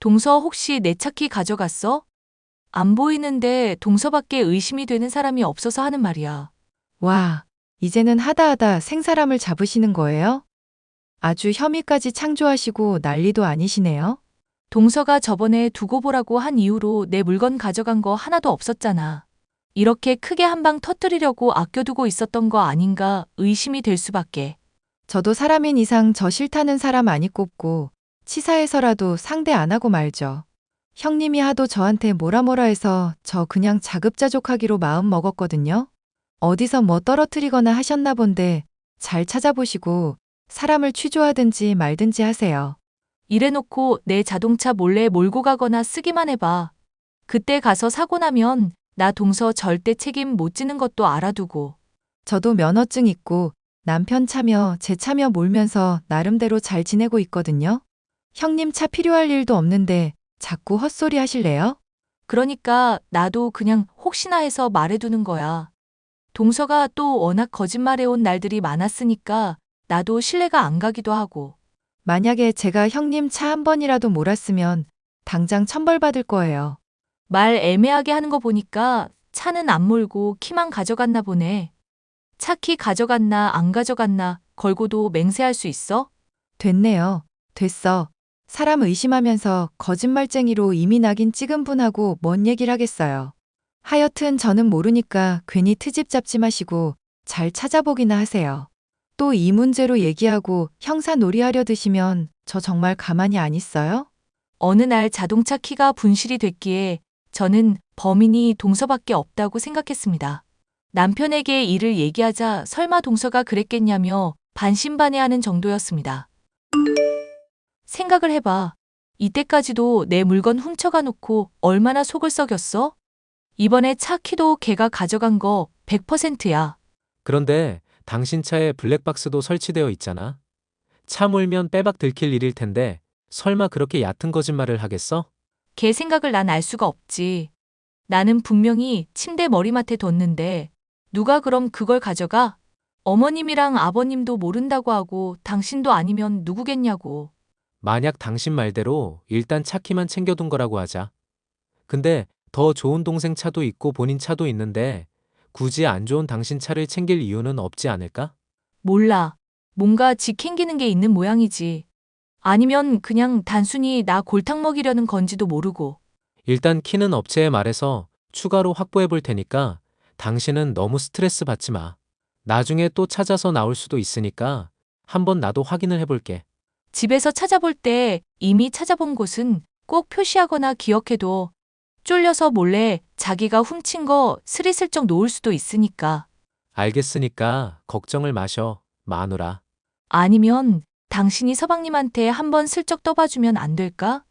동서 혹시 내 차키 가져갔어? 안 보이는데 동서밖에 의심이 되는 사람이 없어서 하는 말이야. 와, 이제는 하다하다 생사람을 잡으시는 거예요? 아주 혐의까지 창조하시고 난리도 아니시네요. 동서가 저번에 두고 보라고 한 이후로 내 물건 가져간 거 하나도 없었잖아. 이렇게 크게 한 방 터뜨리려고 아껴두고 있었던 거 아닌가 의심이 될 수밖에. 저도 사람인 이상 저 싫다는 사람 아니 꼽고 치사해서라도 상대 안 하고 말죠. 형님이 하도 저한테 뭐라 해서 저 그냥 자급자족하기로 마음 먹었거든요. 어디서 뭐 떨어뜨리거나 하셨나 본데 잘 찾아보시고 사람을 취조하든지 말든지 하세요. 이래놓고 내 자동차 몰래 몰고 가거나 쓰기만 해봐. 그때 가서 사고 나면 나 동서 절대 책임 못 지는 것도 알아두고. 저도 면허증 있고 남편 차며 제 차며 몰면서 나름대로 잘 지내고 있거든요. 형님 차 필요할 일도 없는데 자꾸 헛소리 하실래요? 그러니까 나도 그냥 혹시나 해서 말해두는 거야. 동서가 또 워낙 거짓말해온 날들이 많았으니까 나도 신뢰가 안 가기도 하고. 만약에 제가 형님 차 한 번이라도 몰았으면 당장 천벌받을 거예요. 말 애매하게 하는 거 보니까 차는 안 몰고 키만 가져갔나 보네. 차 키 가져갔나 안 가져갔나 걸고도 맹세할 수 있어? 됐네요. 됐어. 사람 의심하면서 거짓말쟁이로 이미 낙인 찍은 분하고 뭔 얘기를 하겠어요. 하여튼 저는 모르니까 괜히 트집 잡지 마시고 잘 찾아보기나 하세요. 또 이 문제로 얘기하고 형사 놀이하려 드시면 저 정말 가만히 안 있어요? 어느 날 자동차 키가 분실이 됐기에 저는 범인이 동서밖에 없다고 생각했습니다. 남편에게 이를 얘기하자 설마 동서가 그랬겠냐며 반신반의하는 정도였습니다. 생각을 해봐. 이때까지도 내 물건 훔쳐가 놓고 얼마나 속을 썩였어? 이번에 차 키도 걔가 가져간 거 100%야. 그런데 당신 차에 블랙박스도 설치되어 있잖아. 차 몰면 빼박 들킬 일일 텐데 설마 그렇게 얕은 거짓말을 하겠어? 걔 생각을 난 알 수가 없지. 나는 분명히 침대 머리맡에 뒀는데 누가 그럼 그걸 가져가? 어머님이랑 아버님도 모른다고 하고 당신도 아니면 누구겠냐고. 만약 당신 말대로 일단 차 키만 챙겨둔 거라고 하자. 근데 더 좋은 동생 차도 있고 본인 차도 있는데 굳이 안 좋은 당신 차를 챙길 이유는 없지 않을까? 몰라. 뭔가 지캥기는 게 있는 모양이지. 아니면 그냥 단순히 나 골탕 먹이려는 건지도 모르고. 일단 키는 업체에 말해서 추가로 확보해 볼 테니까 당신은 너무 스트레스 받지 마. 나중에 또 찾아서 나올 수도 있으니까 한번 나도 확인을 해볼게. 집에서 찾아볼 때 이미 찾아본 곳은 꼭 표시하거나 기억해둬. 쫄려서 몰래 자기가 훔친 거 스리슬쩍 놓을 수도 있으니까. 알겠으니까 걱정을 마셔, 마누라. 아니면 당신이 서방님한테 한번 슬쩍 떠봐주면 안 될까?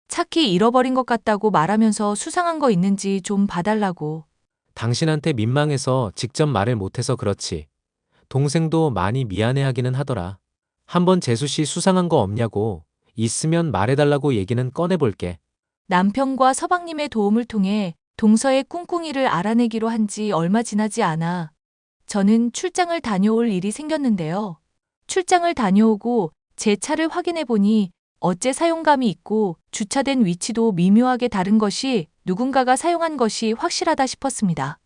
차키 잃어버린 것 같다고 말하면서 수상한 거 있는지 좀 봐달라고. 당신한테 민망해서 직접 말을 못해서 그렇지. 동생도 많이 미안해하기는 하더라. 한번 재수 씨 수상한 거 없냐고, 있으면 말해달라고 얘기는 꺼내볼게. 남편과 서방님의 도움을 통해 동서의 꿍꿍이를 알아내기로 한 지 얼마 지나지 않아 저는 출장을 다녀올 일이 생겼는데요. 출장을 다녀오고 제 차를 확인해 보니 어째 사용감이 있고 주차된 위치도 미묘하게 다른 것이 누군가가 사용한 것이 확실하다 싶었습니다.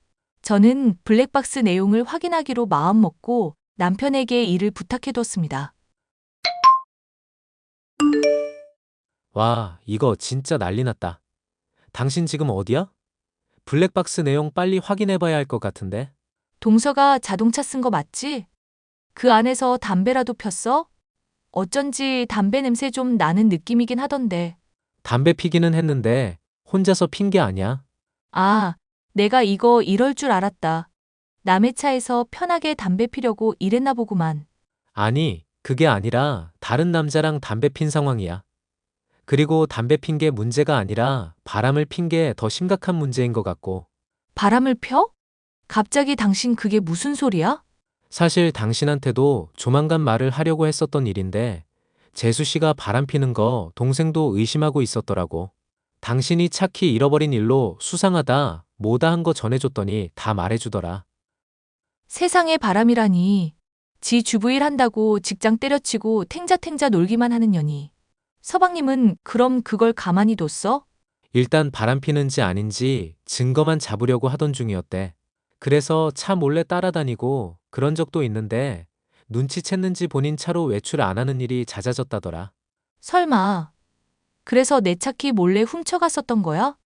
저는 블랙박스 내용을 확인하기로 마음먹고 남편에게 일을 부탁해뒀습니다. 와, 이거 진짜 난리 났다. 당신 지금 어디야? 블랙박스 내용 빨리 확인해봐야 할 것 같은데. 동서가 자동차 쓴 거 맞지? 그 안에서 담배라도 폈어? 어쩐지 담배 냄새 좀 나는 느낌이긴 하던데. 담배 피기는 했는데 혼자서 핀 게 아니야. 아, 내가 이거 이럴 줄 알았다. 남의 차에서 편하게 담배 피려고 이랬나 보구만. 아니, 그게 아니라 다른 남자랑 담배 핀 상황이야. 그리고 담배 핀 게 문제가 아니라 바람을 핀 게 더 심각한 문제인 것 같고. 바람을 펴? 갑자기 당신 그게 무슨 소리야? 사실 당신한테도 조만간 말을 하려고 했었던 일인데 재수 씨가 바람 피는 거 동생도 의심하고 있었더라고. 당신이 차키 잃어버린 일로 수상하다, 뭐다 한 거 전해줬더니 다 말해주더라. 세상에 바람이라니. 지 주부일 한다고 직장 때려치고 탱자탱자 놀기만 하는 년이. 서방님은 그럼 그걸 가만히 뒀어? 일단 바람 피는지 아닌지 증거만 잡으려고 하던 중이었대. 그래서 차 몰래 따라다니고 그런 적도 있는데 눈치챘는지 본인 차로 외출 안 하는 일이 잦아졌다더라. 설마. 그래서 내 차키 몰래 훔쳐갔었던 거야?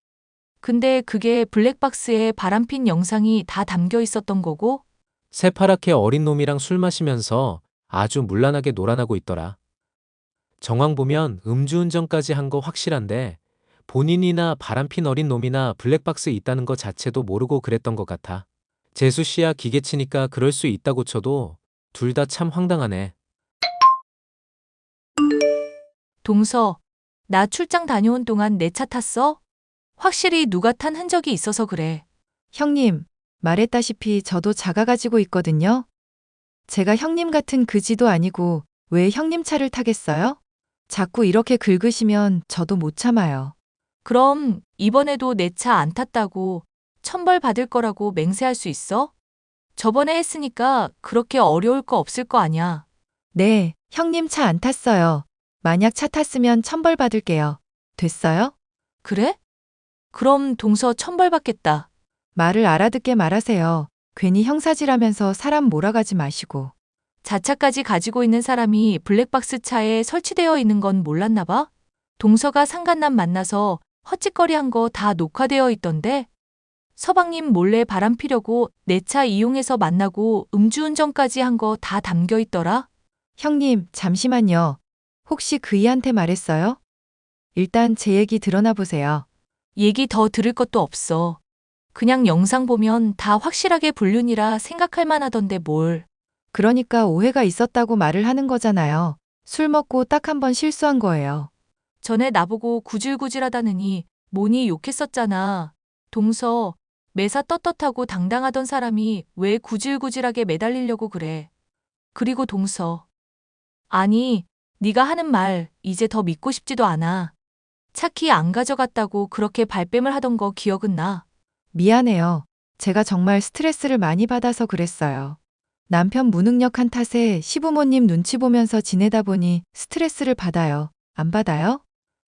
근데 그게 블랙박스에 바람핀 영상이 다 담겨 있었던 거고? 새파랗게 어린 놈이랑 술 마시면서 아주 문란하게 놀아나고 있더라. 정황 보면 음주운전까지 한 거 확실한데 본인이나 바람핀 어린 놈이나 블랙박스 있다는 거 자체도 모르고 그랬던 것 같아. 재수 씨야 기계치니까 그럴 수 있다고 쳐도 둘 다 참 황당하네. 동서, 나 출장 다녀온 동안 내 차 탔어? 확실히 누가 탄 흔적이 있어서 그래. 형님, 말했다시피 저도 자가 가지고 있거든요. 제가 형님 같은 그지도 아니고 왜 형님 차를 타겠어요? 자꾸 이렇게 긁으시면 저도 못 참아요. 그럼 이번에도 내 차 안 탔다고 천벌 받을 거라고 맹세할 수 있어? 저번에 했으니까 그렇게 어려울 거 없을 거 아냐. 네, 형님 차 안 탔어요. 만약 차 탔으면 천벌 받을게요. 됐어요? 그래? 그럼 동서 천벌받겠다. 말을 알아듣게 말하세요. 괜히 형사질하면서 사람 몰아가지 마시고. 자차까지 가지고 있는 사람이 블랙박스 차에 설치되어 있는 건 몰랐나 봐? 동서가 상간남 만나서 헛짓거리한 거 다 녹화되어 있던데? 서방님 몰래 바람 피려고 내 차 이용해서 만나고 음주운전까지 한 거 다 담겨 있더라? 형님, 잠시만요. 혹시 그이한테 말했어요? 일단 제 얘기 드러나 보세요. 얘기 더 들을 것도 없어. 그냥 영상 보면 다 확실하게 불륜이라 생각할 만하던데 뭘. 그러니까 오해가 있었다고 말을 하는 거잖아요. 술 먹고 딱 한 번 실수한 거예요. 전에 나보고 구질구질하다느니 뭐니 욕했었잖아. 동서, 매사 떳떳하고 당당하던 사람이 왜 구질구질하게 매달리려고 그래. 그리고 동서. 아니, 네가 하는 말 이제 더 믿고 싶지도 않아. 차키 안 가져갔다고 그렇게 발뺌을 하던 거 기억은 나. 미안해요. 제가 정말 스트레스를 많이 받아서 그랬어요. 남편 무능력한 탓에 시부모님 눈치 보면서 지내다 보니 스트레스를 받아요. 안 받아요?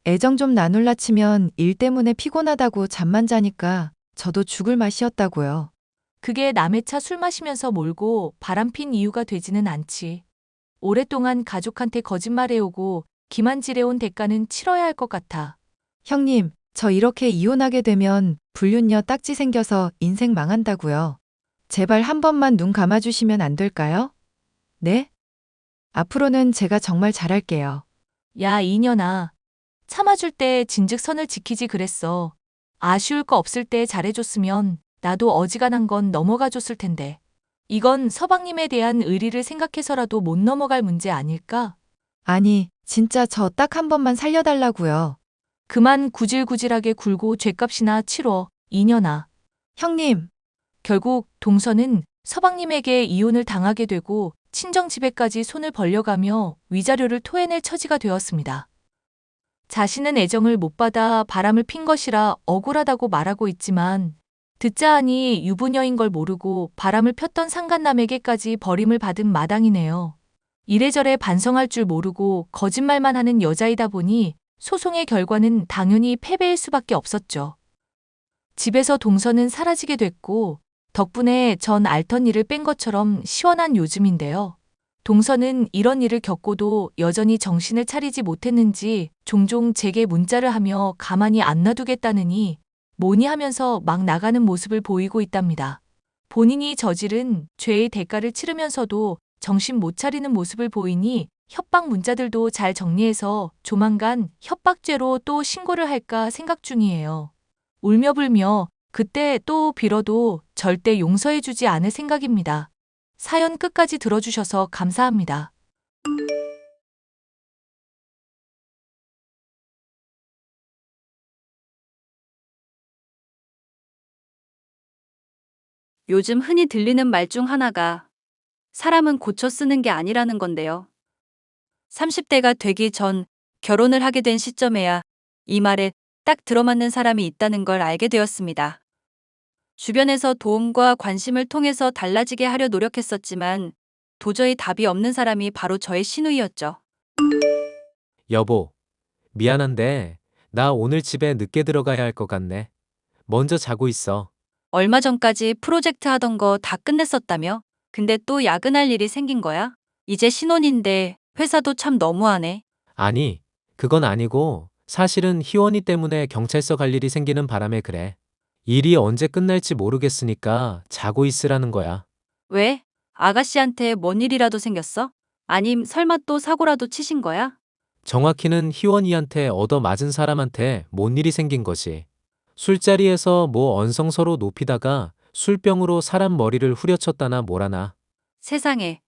애정 좀 나눌라 치면 일 때문에 피곤하다고 잠만 자니까 저도 죽을 맛이었다고요. 그게 남의 차 술 마시면서 몰고 바람핀 이유가 되지는 않지. 오랫동안 가족한테 거짓말해오고 기만질해온 대가는 치러야 할 것 같아. 형님, 저 이렇게 이혼하게 되면 불륜녀 딱지 생겨서 인생 망한다고요. 제발 한 번만 눈 감아주시면 안 될까요? 네? 앞으로는 제가 정말 잘할게요. 야, 이년아. 참아줄 때 진즉 선을 지키지 그랬어. 아쉬울 거 없을 때 잘해줬으면 나도 어지간한 건 넘어가줬을 텐데. 이건 서방님에 대한 의리를 생각해서라도 못 넘어갈 문제 아닐까? 아니, 진짜 저 딱 한 번만 살려달라고요. 그만 구질구질하게 굴고 죗값이나 치러, 이년아. 형님, 결국 동서는 서방님에게 이혼을 당하게 되고 친정 집에까지 손을 벌려가며 위자료를 토해낼 처지가 되었습니다. 자신은 애정을 못 받아 바람을 핀 것이라 억울하다고 말하고 있지만 듣자 하니 유부녀인 걸 모르고 바람을 폈던 상간남에게까지 버림을 받은 마당이네요. 이래저래 반성할 줄 모르고 거짓말만 하는 여자이다 보니 소송의 결과는 당연히 패배일 수밖에 없었죠. 집에서 동서는 사라지게 됐고 덕분에 전 앓던 일을 뺀 것처럼 시원한 요즘인데요. 동서는 이런 일을 겪고도 여전히 정신을 차리지 못했는지 종종 제게 문자를 하며 가만히 안 놔두겠다느니 뭐니 하면서 막 나가는 모습을 보이고 있답니다. 본인이 저지른 죄의 대가를 치르면서도 정신 못 차리는 모습을 보이니 협박 문자들도 잘 정리해서 조만간 협박죄로 또 신고를 할까 생각 중이에요. 울며불며 그때 또 빌어도 절대 용서해주지 않을 생각입니다. 사연 끝까지 들어주셔서 감사합니다. 요즘 흔히 들리는 말 중 하나가 사람은 고쳐 쓰는 게 아니라는 건데요. 30대가 되기 전 결혼을 하게 된 시점에야 이 말에 딱 들어맞는 사람이 있다는 걸 알게 되었습니다. 주변에서 도움과 관심을 통해서 달라지게 하려 노력했었지만 도저히 답이 없는 사람이 바로 저의 시누이였죠. 여보, 미안한데 나 오늘 집에 늦게 들어가야 할 것 같네. 먼저 자고 있어. 얼마 전까지 프로젝트 하던 거 다 끝냈었다며? 근데 또 야근할 일이 생긴 거야? 이제 신혼인데 회사도 참 너무하네. 아니, 그건 아니고 사실은 희원이 때문에 경찰서 갈 일이 생기는 바람에 그래. 일이 언제 끝날지 모르겠으니까 자고 있으라는 거야. 왜? 아가씨한테 뭔 일이라도 생겼어? 아님 설마 또 사고라도 치신 거야? 정확히는 희원이한테 얻어맞은 사람한테 뭔 일이 생긴 거지. 술자리에서 뭐 언성서로 높이다가 술병으로 사람 머리를 후려쳤다나 뭐라나. 세상에.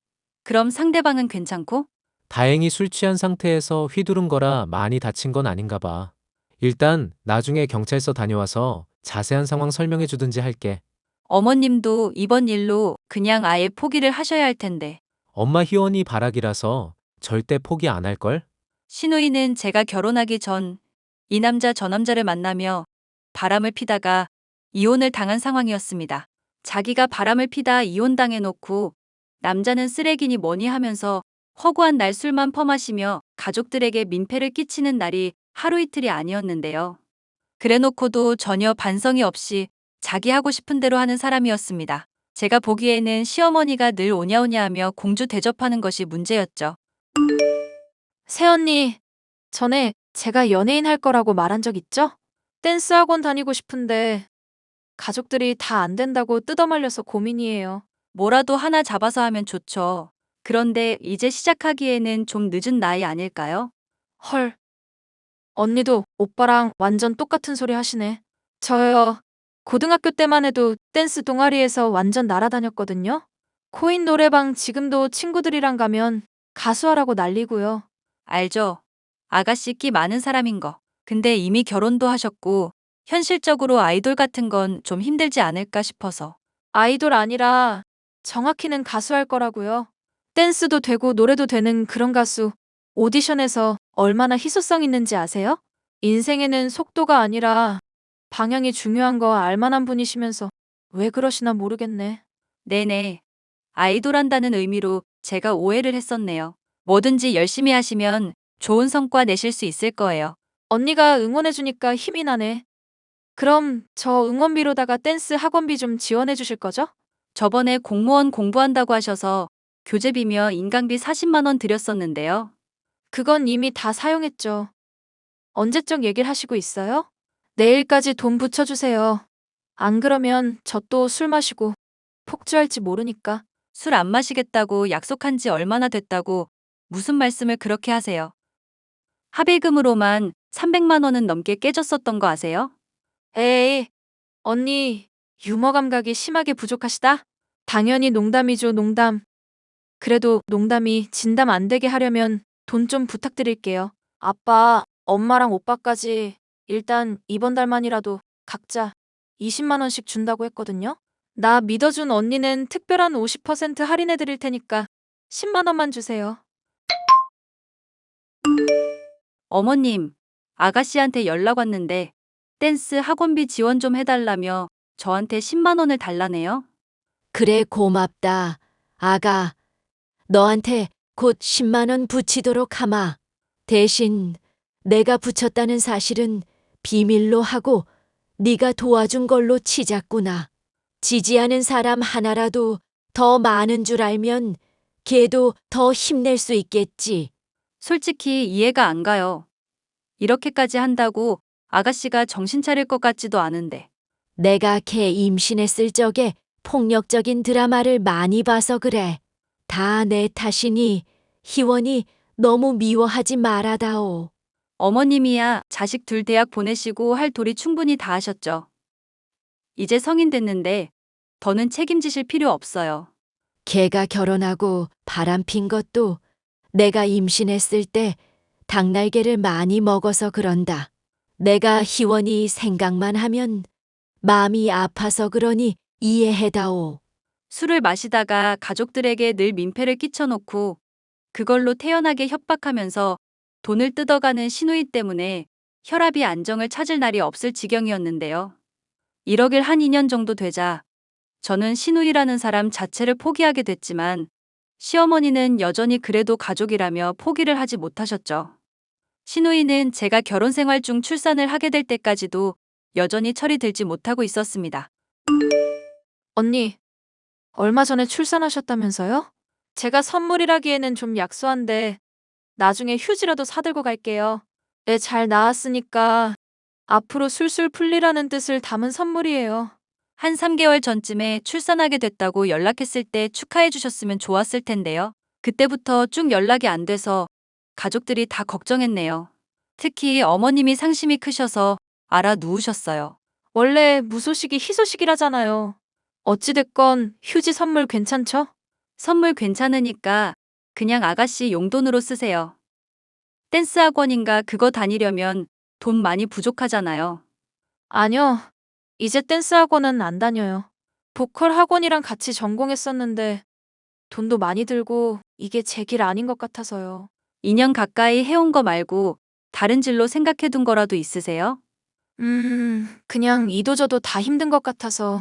그럼 상대방은 괜찮고? 다행히 술 취한 상태에서 휘두른 거라 많이 다친 건 아닌가 봐. 일단 나중에 경찰서 다녀와서 자세한 상황 설명해 주든지 할게. 어머님도 이번 일로 그냥 아예 포기를 하셔야 할 텐데. 엄마 희원이 바라기라서 절대 포기 안 할걸? 시누이는 제가 결혼하기 전 이 남자 저 남자를 만나며 바람을 피다가 이혼을 당한 상황이었습니다. 자기가 바람을 피다 이혼당해 놓고 남자는 쓰레기니 뭐니 하면서 허구한 날 술만 퍼마시며 가족들에게 민폐를 끼치는 날이 하루 이틀이 아니었는데요. 그래놓고도 전혀 반성이 없이 자기 하고 싶은 대로 하는 사람이었습니다. 제가 보기에는 시어머니가 늘 오냐오냐 하며 공주 대접하는 것이 문제였죠. 새언니, 전에 제가 연예인 할 거라고 말한 적 있죠? 댄스 학원 다니고 싶은데 가족들이 다 안 된다고 뜯어말려서 고민이에요. 뭐라도 하나 잡아서 하면 좋죠. 그런데 이제 시작하기에는 좀 늦은 나이 아닐까요? 헐, 언니도 오빠랑 완전 똑같은 소리 하시네. 저요, 고등학교 때만 해도 댄스 동아리에서 완전 날아다녔거든요. 코인 노래방 지금도 친구들이랑 가면 가수하라고 난리고요. 알죠? 아가씨 끼 많은 사람인 거. 근데 이미 결혼도 하셨고 현실적으로 아이돌 같은 건 좀 힘들지 않을까 싶어서. 아이돌 아니라 정확히는 가수할 거라고요. 댄스도 되고 노래도 되는 그런 가수. 오디션에서 얼마나 희소성 있는지 아세요? 인생에는 속도가 아니라 방향이 중요한 거 알만한 분이시면서 왜 그러시나 모르겠네. 네네. 아이돌 한다는 의미로 제가 오해를 했었네요. 뭐든지 열심히 하시면 좋은 성과 내실 수 있을 거예요. 언니가 응원해주니까 힘이 나네. 그럼 저 응원비로다가 댄스 학원비 좀 지원해 주실 거죠? 저번에 공무원 공부한다고 하셔서 교재비며 인강비 40만 원 드렸었는데요. 그건 이미 다 사용했죠. 언제적 얘기를 하시고 있어요? 내일까지 돈 붙여주세요. 안 그러면 저 또 술 마시고 폭주할지 모르니까. 술 안 마시겠다고 약속한 지 얼마나 됐다고 무슨 말씀을 그렇게 하세요? 합의금으로만 300만 원은 넘게 깨졌었던 거 아세요? 에이, 언니, 유머 감각이 심하게 부족하시다? 당연히 농담이죠, 농담. 그래도 농담이 진담 안 되게 하려면 돈 좀 부탁드릴게요. 아빠, 엄마랑 오빠까지 일단 이번 달만이라도 각자 20만 원씩 준다고 했거든요. 나 믿어준 언니는 특별한 50% 할인해 드릴 테니까 10만 원만 주세요. 어머님, 아가씨한테 연락 왔는데 댄스 학원비 지원 좀 해달라며 저한테 10만 원을 달라네요. 그래, 고맙다. 아가, 너한테 곧 10만 원 붙이도록 하마. 대신 내가 붙였다는 사실은 비밀로 하고 네가 도와준 걸로 치자꾸나. 지지하는 사람 하나라도 더 많은 줄 알면 걔도 더 힘낼 수 있겠지. 솔직히 이해가 안 가요. 이렇게까지 한다고 아가씨가 정신 차릴 것 같지도 않은데. 내가 걔 임신했을 적에 폭력적인 드라마를 많이 봐서 그래. 다 내 탓이니 희원이 너무 미워하지 말아다오. 어머님이야 자식 둘 대학 보내시고 할 도리 충분히 다 하셨죠. 이제 성인 됐는데 더는 책임지실 필요 없어요. 걔가 결혼하고 바람핀 것도 내가 임신했을 때 닭날개를 많이 먹어서 그런다. 내가 희원이 생각만 하면 마음이 아파서 그러니 이해해다오. 술을 마시다가 가족들에게 늘 민폐를 끼쳐놓고 그걸로 태연하게 협박하면서 돈을 뜯어가는 시누이 때문에 혈압이 안정을 찾을 날이 없을 지경이었는데요. 1억일 한 2년 정도 되자 저는 시누이라는 사람 자체를 포기하게 됐지만 시어머니는 여전히 그래도 가족이라며 포기를 하지 못하셨죠. 시누이는 제가 결혼 생활 중 출산을 하게 될 때까지도 여전히 철이 들지 못하고 있었습니다. 언니, 얼마 전에 출산하셨다면서요? 제가 선물이라기에는 좀 약소한데 나중에 휴지라도 사들고 갈게요. 애 잘 나왔으니까 앞으로 술술 풀리라는 뜻을 담은 선물이에요. 한 3개월 전쯤에 출산하게 됐다고 연락했을 때 축하해 주셨으면 좋았을 텐데요. 그때부터 쭉 연락이 안 돼서 가족들이 다 걱정했네요. 특히 어머님이 상심이 크셔서 알아 누우셨어요. 원래 무소식이 희소식이라잖아요. 어찌됐건 휴지 선물 괜찮죠? 선물 괜찮으니까 그냥 아가씨 용돈으로 쓰세요. 댄스 학원인가 그거 다니려면 돈 많이 부족하잖아요. 아니요. 이제 댄스 학원은 안 다녀요. 보컬 학원이랑 같이 전공했었는데 돈도 많이 들고 이게 제 길 아닌 것 같아서요. 2년 가까이 해온 거 말고 다른 진로 생각해둔 거라도 있으세요? 그냥 이도저도 다 힘든 것 같아서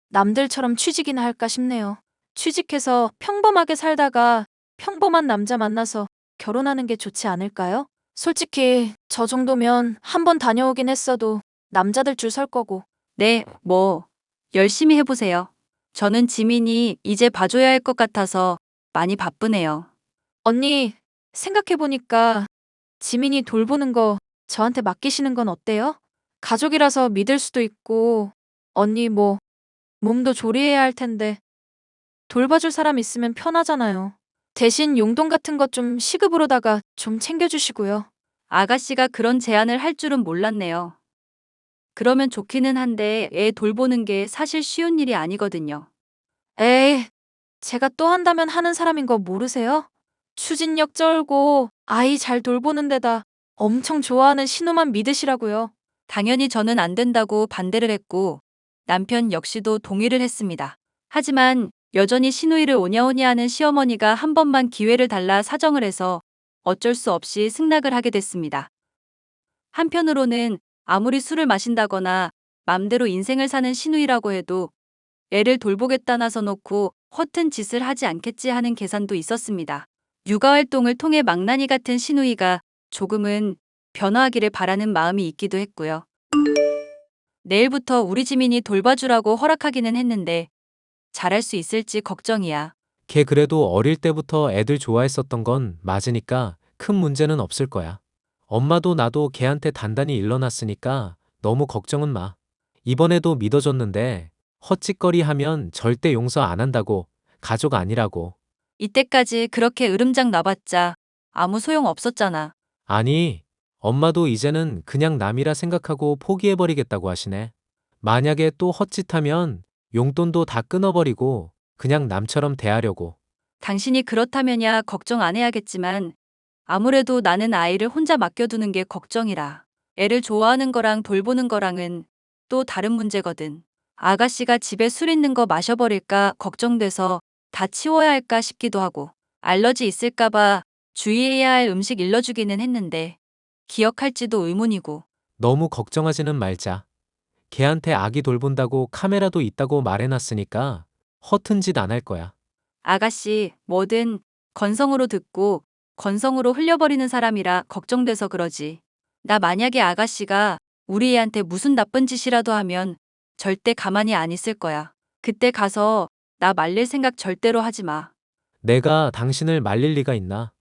남들처럼 취직이나 할까 싶네요. 취직해서 평범하게 살다가 평범한 남자 만나서 결혼하는 게 좋지 않을까요? 솔직히 저 정도면 한 번 다녀오긴 했어도 남자들 줄 설 거고. 네, 열심히 해보세요. 저는 지민이 이제 봐줘야 할 것 같아서 많이 바쁘네요. 언니, 생각해보니까 지민이 돌보는 거 저한테 맡기시는 건 어때요? 가족이라서 믿을 수도 있고, 언니 몸도 조리해야 할 텐데, 돌봐줄 사람 있으면 편하잖아요. 대신 용돈 같은 것 좀 시급으로다가 좀 챙겨주시고요. 아가씨가 그런 제안을 할 줄은 몰랐네요. 그러면 좋기는 한데 애 돌보는 게 사실 쉬운 일이 아니거든요. 에이, 제가 또 한다면 하는 사람인 거 모르세요? 추진력 쩔고 아이 잘 돌보는 데다 엄청 좋아하는 신우만 믿으시라고요. 당연히 저는 안 된다고 반대를 했고 남편 역시도 동의를 했습니다. 하지만 여전히 시누이를 오냐오냐 하는 시어머니가 한 번만 기회를 달라 사정을 해서 어쩔 수 없이 승낙을 하게 됐습니다. 한편으로는 아무리 술을 마신다거나 맘대로 인생을 사는 시누이라고 해도 애를 돌보겠다 나서 놓고 허튼 짓을 하지 않겠지 하는 계산도 있었습니다. 육아활동을 통해 망나니 같은 시누이가 조금은 변화하기를 바라는 마음이 있기도 했고요. 내일부터 우리 지민이 돌봐주라고 허락하기는 했는데 잘할 수 있을지 걱정이야. 걔 그래도 어릴 때부터 애들 좋아했었던 건 맞으니까 큰 문제는 없을 거야. 엄마도 나도 걔한테 단단히 일러놨으니까 너무 걱정은 마. 이번에도 믿어줬는데 헛짓거리 하면 절대 용서 안 한다고. 가족 아니라고. 이때까지 그렇게 으름장 놔봤자 아무 소용 없었잖아. 아니, 엄마도 이제는 그냥 남이라 생각하고 포기해버리겠다고 하시네. 만약에 또 헛짓하면 용돈도 다 끊어버리고 그냥 남처럼 대하려고. 당신이 그렇다면야 걱정 안 해야겠지만 아무래도 나는 아이를 혼자 맡겨두는 게 걱정이라. 애를 좋아하는 거랑 돌보는 거랑은 또 다른 문제거든. 아가씨가 집에 술 있는 거 마셔버릴까 걱정돼서 다 치워야 할까 싶기도 하고 알러지 있을까봐 주의해야 할 음식 일러주기는 했는데 기억할지도 의문이고. 너무 걱정하지는 말자. 걔한테 아기 돌본다고 카메라도 있다고 말해놨으니까 허튼 짓 안 할 거야. 아가씨 뭐든 건성으로 듣고 건성으로 흘려버리는 사람이라 걱정돼서 그러지. 나 만약에 아가씨가 우리 애한테 무슨 나쁜 짓이라도 하면 절대 가만히 안 있을 거야. 그때 가서 나 말릴 생각 절대로 하지 마. 내가 당신을 말릴 리가 있나?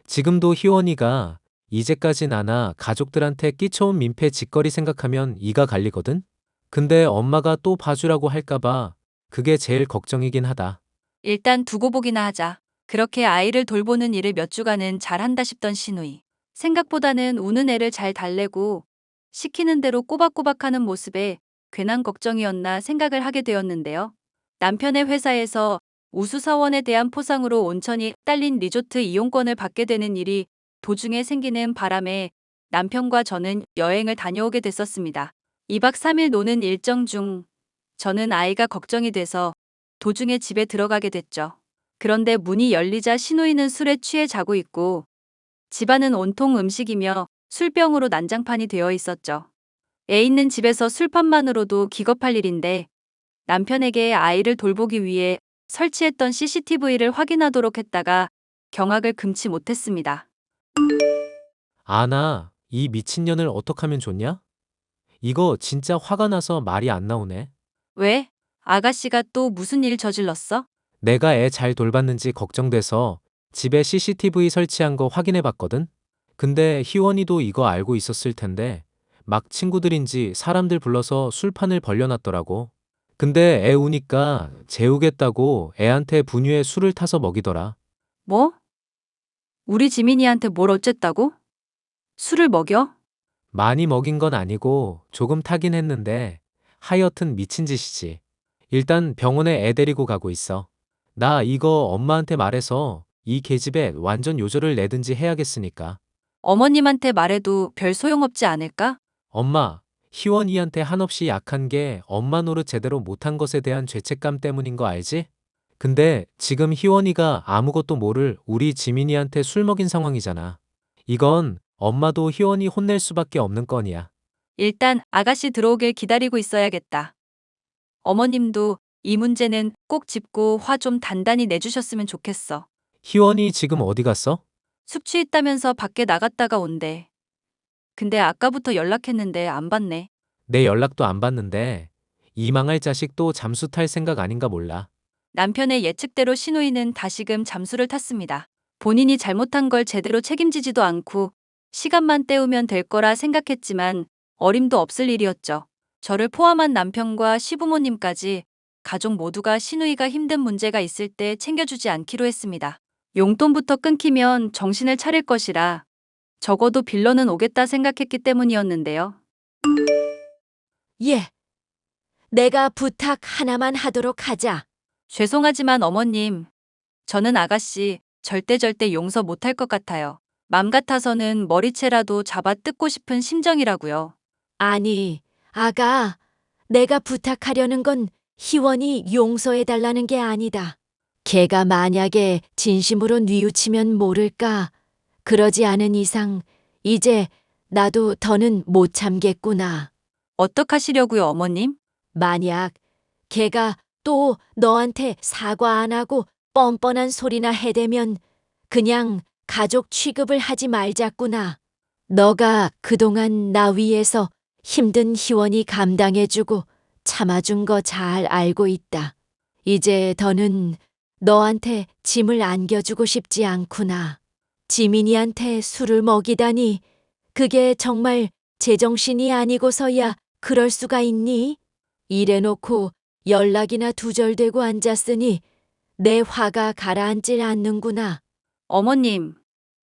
지금도 희원이가 이제까지 나나 가족들한테 끼쳐온 민폐 짓거리 생각하면 이가 갈리거든? 근데 엄마가 또 봐주라고 할까봐 그게 제일 걱정이긴 하다. 일단 두고 보기나 하자. 그렇게 아이를 돌보는 일을 몇 주간은 잘한다 싶던 시누이. 생각보다는 우는 애를 잘 달래고 시키는 대로 꼬박꼬박하는 모습에 괜한 걱정이었나 생각을 하게 되었는데요. 남편의 회사에서 우수사원에 대한 포상으로 온천이 딸린 리조트 이용권을 받게 되는 일이 도중에 생기는 바람에 남편과 저는 여행을 다녀오게 됐었습니다. 2박 3일 노는 일정 중 저는 아이가 걱정이 돼서 도중에 집에 들어가게 됐죠. 그런데 문이 열리자 시누이는 술에 취해 자고 있고 집안은 온통 음식이며 술병으로 난장판이 되어 있었죠. 애 있는 집에서 술판만으로도 기겁할 일인데 남편에게 아이를 돌보기 위해 설치했던 CCTV를 확인하도록 했다가 경악을 금치 못했습니다. 아나, 이 미친년을 어떡하면 좋냐? 이거 진짜 화가 나서 말이 안 나오네. 왜? 아가씨가 또 무슨 일 저질렀어? 내가 애 잘 돌봤는지 걱정돼서 집에 CCTV 설치한 거 확인해 봤거든? 근데 희원이도 이거 알고 있었을 텐데 막 친구들인지 사람들 불러서 술판을 벌려놨더라고. 근데 애 우니까 재우겠다고 애한테 분유에 술을 타서 먹이더라. 뭐? 우리 지민이한테 뭘 어쨌다고? 술을 먹여? 많이 먹인 건 아니고 조금 타긴 했는데 하여튼 미친 짓이지. 일단 병원에 애 데리고 가고 있어. 나 이거 엄마한테 말해서 이 계집애 완전 요절을 내든지 해야겠으니까. 어머님한테 말해도 별 소용없지 않을까? 엄마, 희원이한테 한없이 약한 게 엄마 노릇 제대로 못한 것에 대한 죄책감 때문인 거 알지? 근데 지금 희원이가 아무것도 모를 우리 지민이한테 술 먹인 상황이잖아. 이건 엄마도 희원이 혼낼 수밖에 없는 건이야. 일단 아가씨 들어오길 기다리고 있어야겠다. 어머님도 이 문제는 꼭 짚고 화 좀 단단히 내주셨으면 좋겠어. 희원이 지금 어디 갔어? 숙취했다면서 밖에 나갔다가 온대. 근데 아까부터 연락했는데 안 받네. 내 연락도 안 받는데 이 망할 자식 또 잠수 탈 생각 아닌가 몰라. 남편의 예측대로 신우이는 다시금 잠수를 탔습니다. 본인이 잘못한 걸 제대로 책임지지도 않고 시간만 때우면 될 거라 생각했지만 어림도 없을 일이었죠. 저를 포함한 남편과 시부모님까지 가족 모두가 신우이가 힘든 문제가 있을 때 챙겨주지 않기로 했습니다. 용돈부터 끊기면 정신을 차릴 것이라 적어도 빌러는 오겠다 생각했기 때문이었는데요. 예. 내가 부탁 하나만 하도록 하자. 죄송하지만 어머님, 저는 아가씨 절대 용서 못할 것 같아요. 맘 같아서는 머리채라도 잡아 뜯고 싶은 심정이라고요. 아니, 아가, 내가 부탁하려는 건 희원이 용서해달라는 게 아니다. 걔가 만약에 진심으로 뉘우치면 모를까. 그러지 않은 이상 이제 나도 더는 못 참겠구나. 어떡하시려고요, 어머님? 만약 걔가 또 너한테 사과 안 하고 뻔뻔한 소리나 해대면 그냥 가족 취급을 하지 말자꾸나. 너가 그동안 나 위해서 힘든 희원이 감당해주고 참아준 거 잘 알고 있다. 이제 더는 너한테 짐을 안겨주고 싶지 않구나. 지민이한테 술을 먹이다니 그게 정말 제정신이 아니고서야 그럴 수가 있니? 이래놓고 연락이나 두절되고 앉았으니 내 화가 가라앉질 않는구나. 어머님,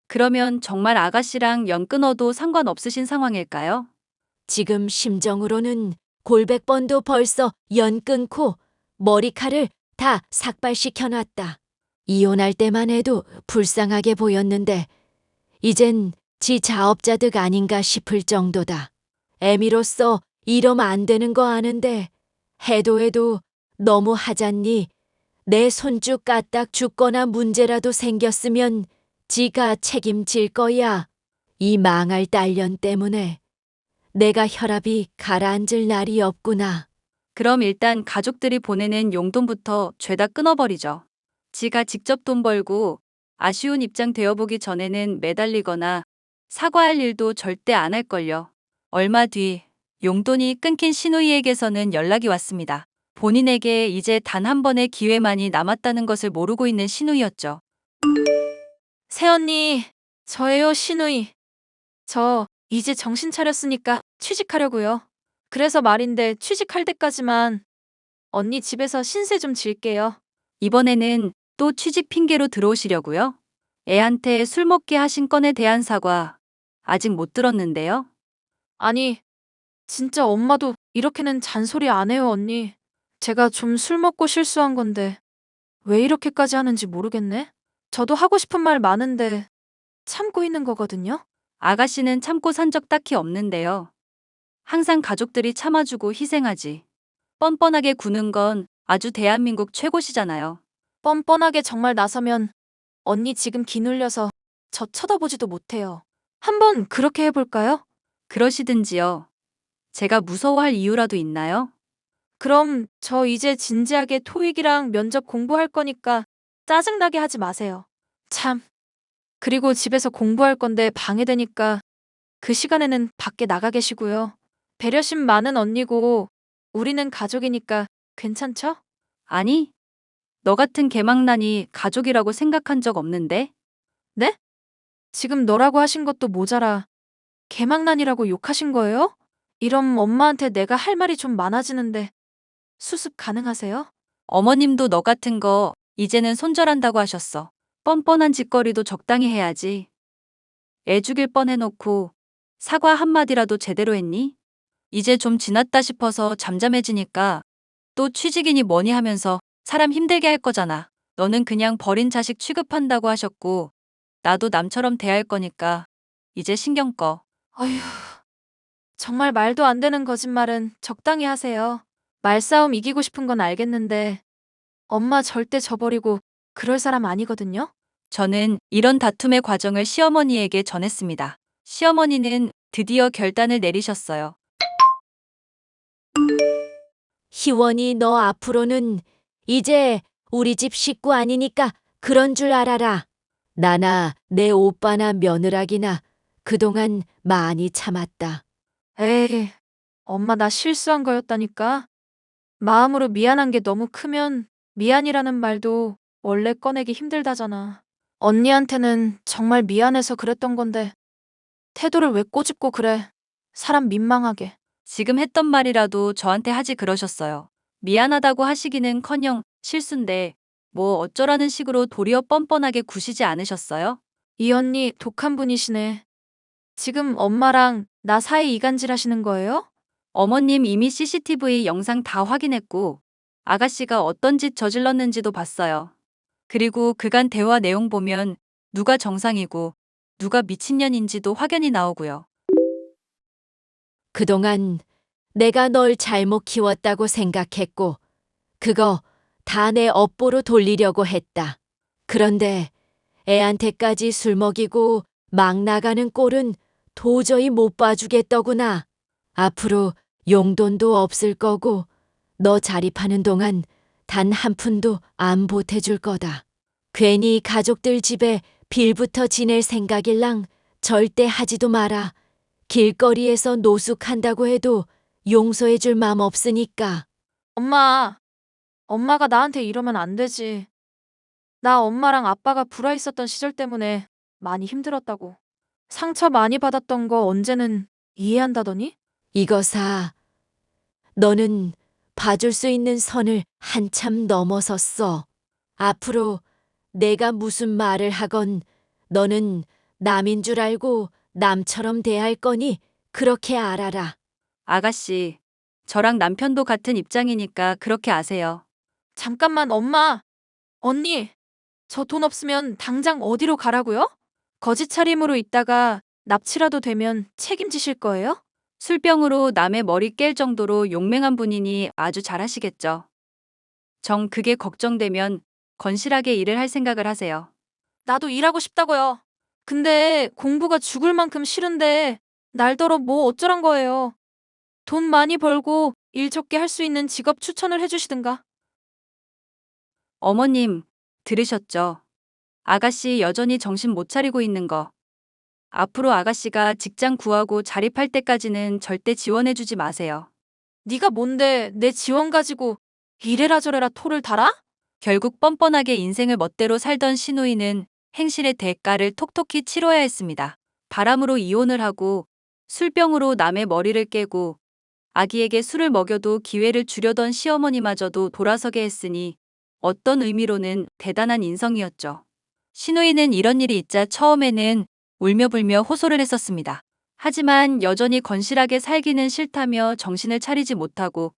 그러면 정말 아가씨랑 연 끊어도 상관없으신 상황일까요? 지금 심정으로는 골백번도 벌써 연 끊고 머리칼을 다 삭발시켜놨다. 이혼할 때만 해도 불쌍하게 보였는데 이젠 지 자업자득 아닌가 싶을 정도다. 애미로서 이러면 안 되는 거 아는데 해도 너무 하잖니. 내 손주 까딱 죽거나 문제라도 생겼으면 지가 책임질 거야. 이 망할 딸년 때문에 내가 혈압이 가라앉을 날이 없구나. 그럼 일단 가족들이 보내는 용돈부터 죄다 끊어버리죠. 지가 직접 돈 벌고 아쉬운 입장 되어보기 전에는 매달리거나 사과할 일도 절대 안 할걸요. 얼마 뒤 용돈이 끊긴 신우이에게서는 연락이 왔습니다. 본인에게 이제 단 한 번의 기회만이 남았다는 것을 모르고 있는 신우이였죠. 새언니, 저예요, 신우이. 저 이제 정신 차렸으니까 취직하려고요. 그래서 말인데 취직할 때까지만 언니 집에서 신세 좀 질게요. 이번에는 또 취직 핑계로 들어오시려고요? 애한테 술 먹게 하신 건에 대한 사과 아직 못 들었는데요. 아니, 진짜 엄마도 이렇게는 잔소리 안 해요, 언니. 제가 좀 술 먹고 실수한 건데 왜 이렇게까지 하는지 모르겠네. 저도 하고 싶은 말 많은데 참고 있는 거거든요. 아가씨는 참고 산 적 딱히 없는데요. 항상 가족들이 참아주고 희생하지. 뻔뻔하게 구는 건 아주 대한민국 최고시잖아요. 뻔뻔하게 정말 나서면 언니 지금 기 눌려서 저 쳐다보지도 못해요. 한번 그렇게 해볼까요? 그러시든지요. 제가 무서워할 이유라도 있나요? 그럼 저 이제 진지하게 토익이랑 면접 공부할 거니까 짜증나게 하지 마세요. 참. 그리고 집에서 공부할 건데 방해되니까 그 시간에는 밖에 나가 계시고요. 배려심 많은 언니고 우리는 가족이니까 괜찮죠? 아니, 너 같은 개망난이 가족이라고 생각한 적 없는데? 네? 지금 너라고 하신 것도 모자라 개망난이라고 욕하신 거예요? 이럼 엄마한테 내가 할 말이 좀 많아지는데 수습 가능하세요? 어머님도 너 같은 거 이제는 손절한다고 하셨어. 뻔뻔한 짓거리도 적당히 해야지. 애 죽일 뻔해놓고 사과 한마디라도 제대로 했니? 이제 좀 지났다 싶어서 잠잠해지니까 또 취직이니 뭐니 하면서 사람 힘들게 할 거잖아. 너는 그냥 버린 자식 취급한다고 하셨고 나도 남처럼 대할 거니까 이제 신경 꺼. 어휴, 정말 말도 안 되는 거짓말은 적당히 하세요. 말싸움 이기고 싶은 건 알겠는데 엄마 절대 저버리고 그럴 사람 아니거든요? 저는 이런 다툼의 과정을 시어머니에게 전했습니다. 시어머니는 드디어 결단을 내리셨어요. 희원이 너 앞으로는 이제 우리 집 식구 아니니까 그런 줄 알아라. 나나 내 오빠나 며느라기나 그동안 많이 참았다. 에이, 엄마 나 실수한 거였다니까. 마음으로 미안한 게 너무 크면 미안이라는 말도 원래 꺼내기 힘들다잖아. 언니한테는 정말 미안해서 그랬던 건데 태도를 왜 꼬집고 그래. 사람 민망하게. 지금 했던 말이라도 저한테 하지 그러셨어요. 미안하다고 하시기는커녕 실수인데 뭐 어쩌라는 식으로 도리어 뻔뻔하게 구시지 않으셨어요? 이 언니 독한 분이시네. 지금 엄마랑 나 사이 이간질 하시는 거예요? 어머님 이미 CCTV 영상 다 확인했고 아가씨가 어떤 짓 저질렀는지도 봤어요. 그리고 그간 대화 내용 보면 누가 정상이고 누가 미친년인지도 확연히 나오고요. 그동안 내가 널 잘못 키웠다고 생각했고, 그거 다 내 업보로 돌리려고 했다. 그런데 애한테까지 술 먹이고 막 나가는 꼴은 도저히 못 봐주겠더구나. 앞으로 용돈도 없을 거고, 너 자립하는 동안 단 한 푼도 안 보태줄 거다. 괜히 가족들 집에 빌부터 지낼 생각일랑 절대 하지도 마라. 길거리에서 노숙한다고 해도 용서해줄 맘 없으니까. 엄마가 나한테 이러면 안 되지. 나 엄마랑 아빠가 불화 있었던 시절 때문에 많이 힘들었다고. 상처 많이 받았던 거 언제는 이해한다더니? 이거사, 너는 봐줄 수 있는 선을 한참 넘어섰어. 앞으로 내가 무슨 말을 하건 너는 남인 줄 알고 남처럼 대할 거니 그렇게 알아라. 아가씨, 저랑 남편도 같은 입장이니까 그렇게 아세요. 잠깐만 엄마. 언니, 저 돈 없으면 당장 어디로 가라고요? 거짓 차림으로 있다가 납치라도 되면 책임지실 거예요? 술병으로 남의 머리 깰 정도로 용맹한 분이니 아주 잘하시겠죠. 정 그게 걱정되면 건실하게 일을 할 생각을 하세요. 나도 일하고 싶다고요. 근데 공부가 죽을 만큼 싫은데 날더러 뭐 어쩌란 거예요. 돈 많이 벌고 일 적게 할 수 있는 직업 추천을 해주시든가. 어머님, 들으셨죠? 아가씨 여전히 정신 못 차리고 있는 거. 앞으로 아가씨가 직장 구하고 자립할 때까지는 절대 지원해주지 마세요. 네가 뭔데 내 지원 가지고 이래라 저래라 토를 달아? 결국 뻔뻔하게 인생을 멋대로 살던 시누이는 행실의 대가를 톡톡히 치러야 했습니다. 바람으로 이혼을 하고 술병으로 남의 머리를 깨고 아기에게 술을 먹여도 기회를 주려던 시어머니마저도 돌아서게 했으니 어떤 의미로는 대단한 인성이었죠. 시누이는 이런 일이 있자 처음에는 울며불며 호소를 했었습니다. 하지만 여전히 건실하게 살기는 싫다며 정신을 차리지 못하고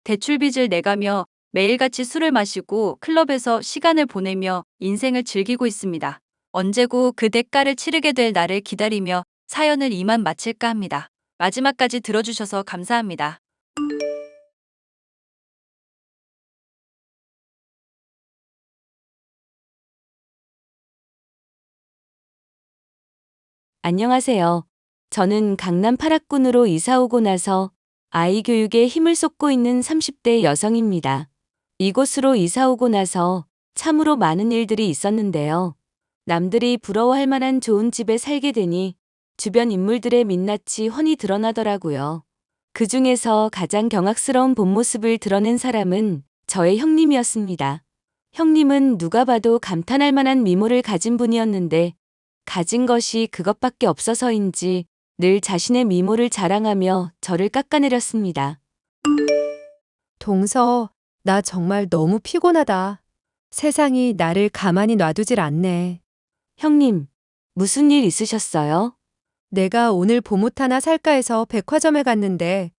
대출빚을 내가며 매일같이 술을 마시고 클럽에서 시간을 보내며 인생을 즐기고 있습니다. 언제고 그 대가를 치르게 될 날을 기다리며 사연을 이만 마칠까 합니다. 마지막까지 들어주셔서 감사합니다. 안녕하세요. 저는 강남 8학군으로 이사 오고 나서 아이 교육에 힘을 쏟고 있는 30대 여성입니다. 이곳으로 이사 오고 나서 참으로 많은 일들이 있었는데요. 남들이 부러워할 만한 좋은 집에 살게 되니 주변 인물들의 민낯이 훤히 드러나더라고요. 그 중에서 가장 경악스러운 본 모습을 드러낸 사람은 저의 형님이었습니다. 형님은 누가 봐도 감탄할 만한 미모를 가진 분이었는데 가진 것이 그것밖에 없어서인지 늘 자신의 미모를 자랑하며 저를 깎아내렸습니다. 동서, 나 정말 너무 피곤하다. 세상이 나를 가만히 놔두질 않네. 형님, 무슨 일 있으셨어요? 내가 오늘 봄옷 하나 살까 해서 백화점에 갔는데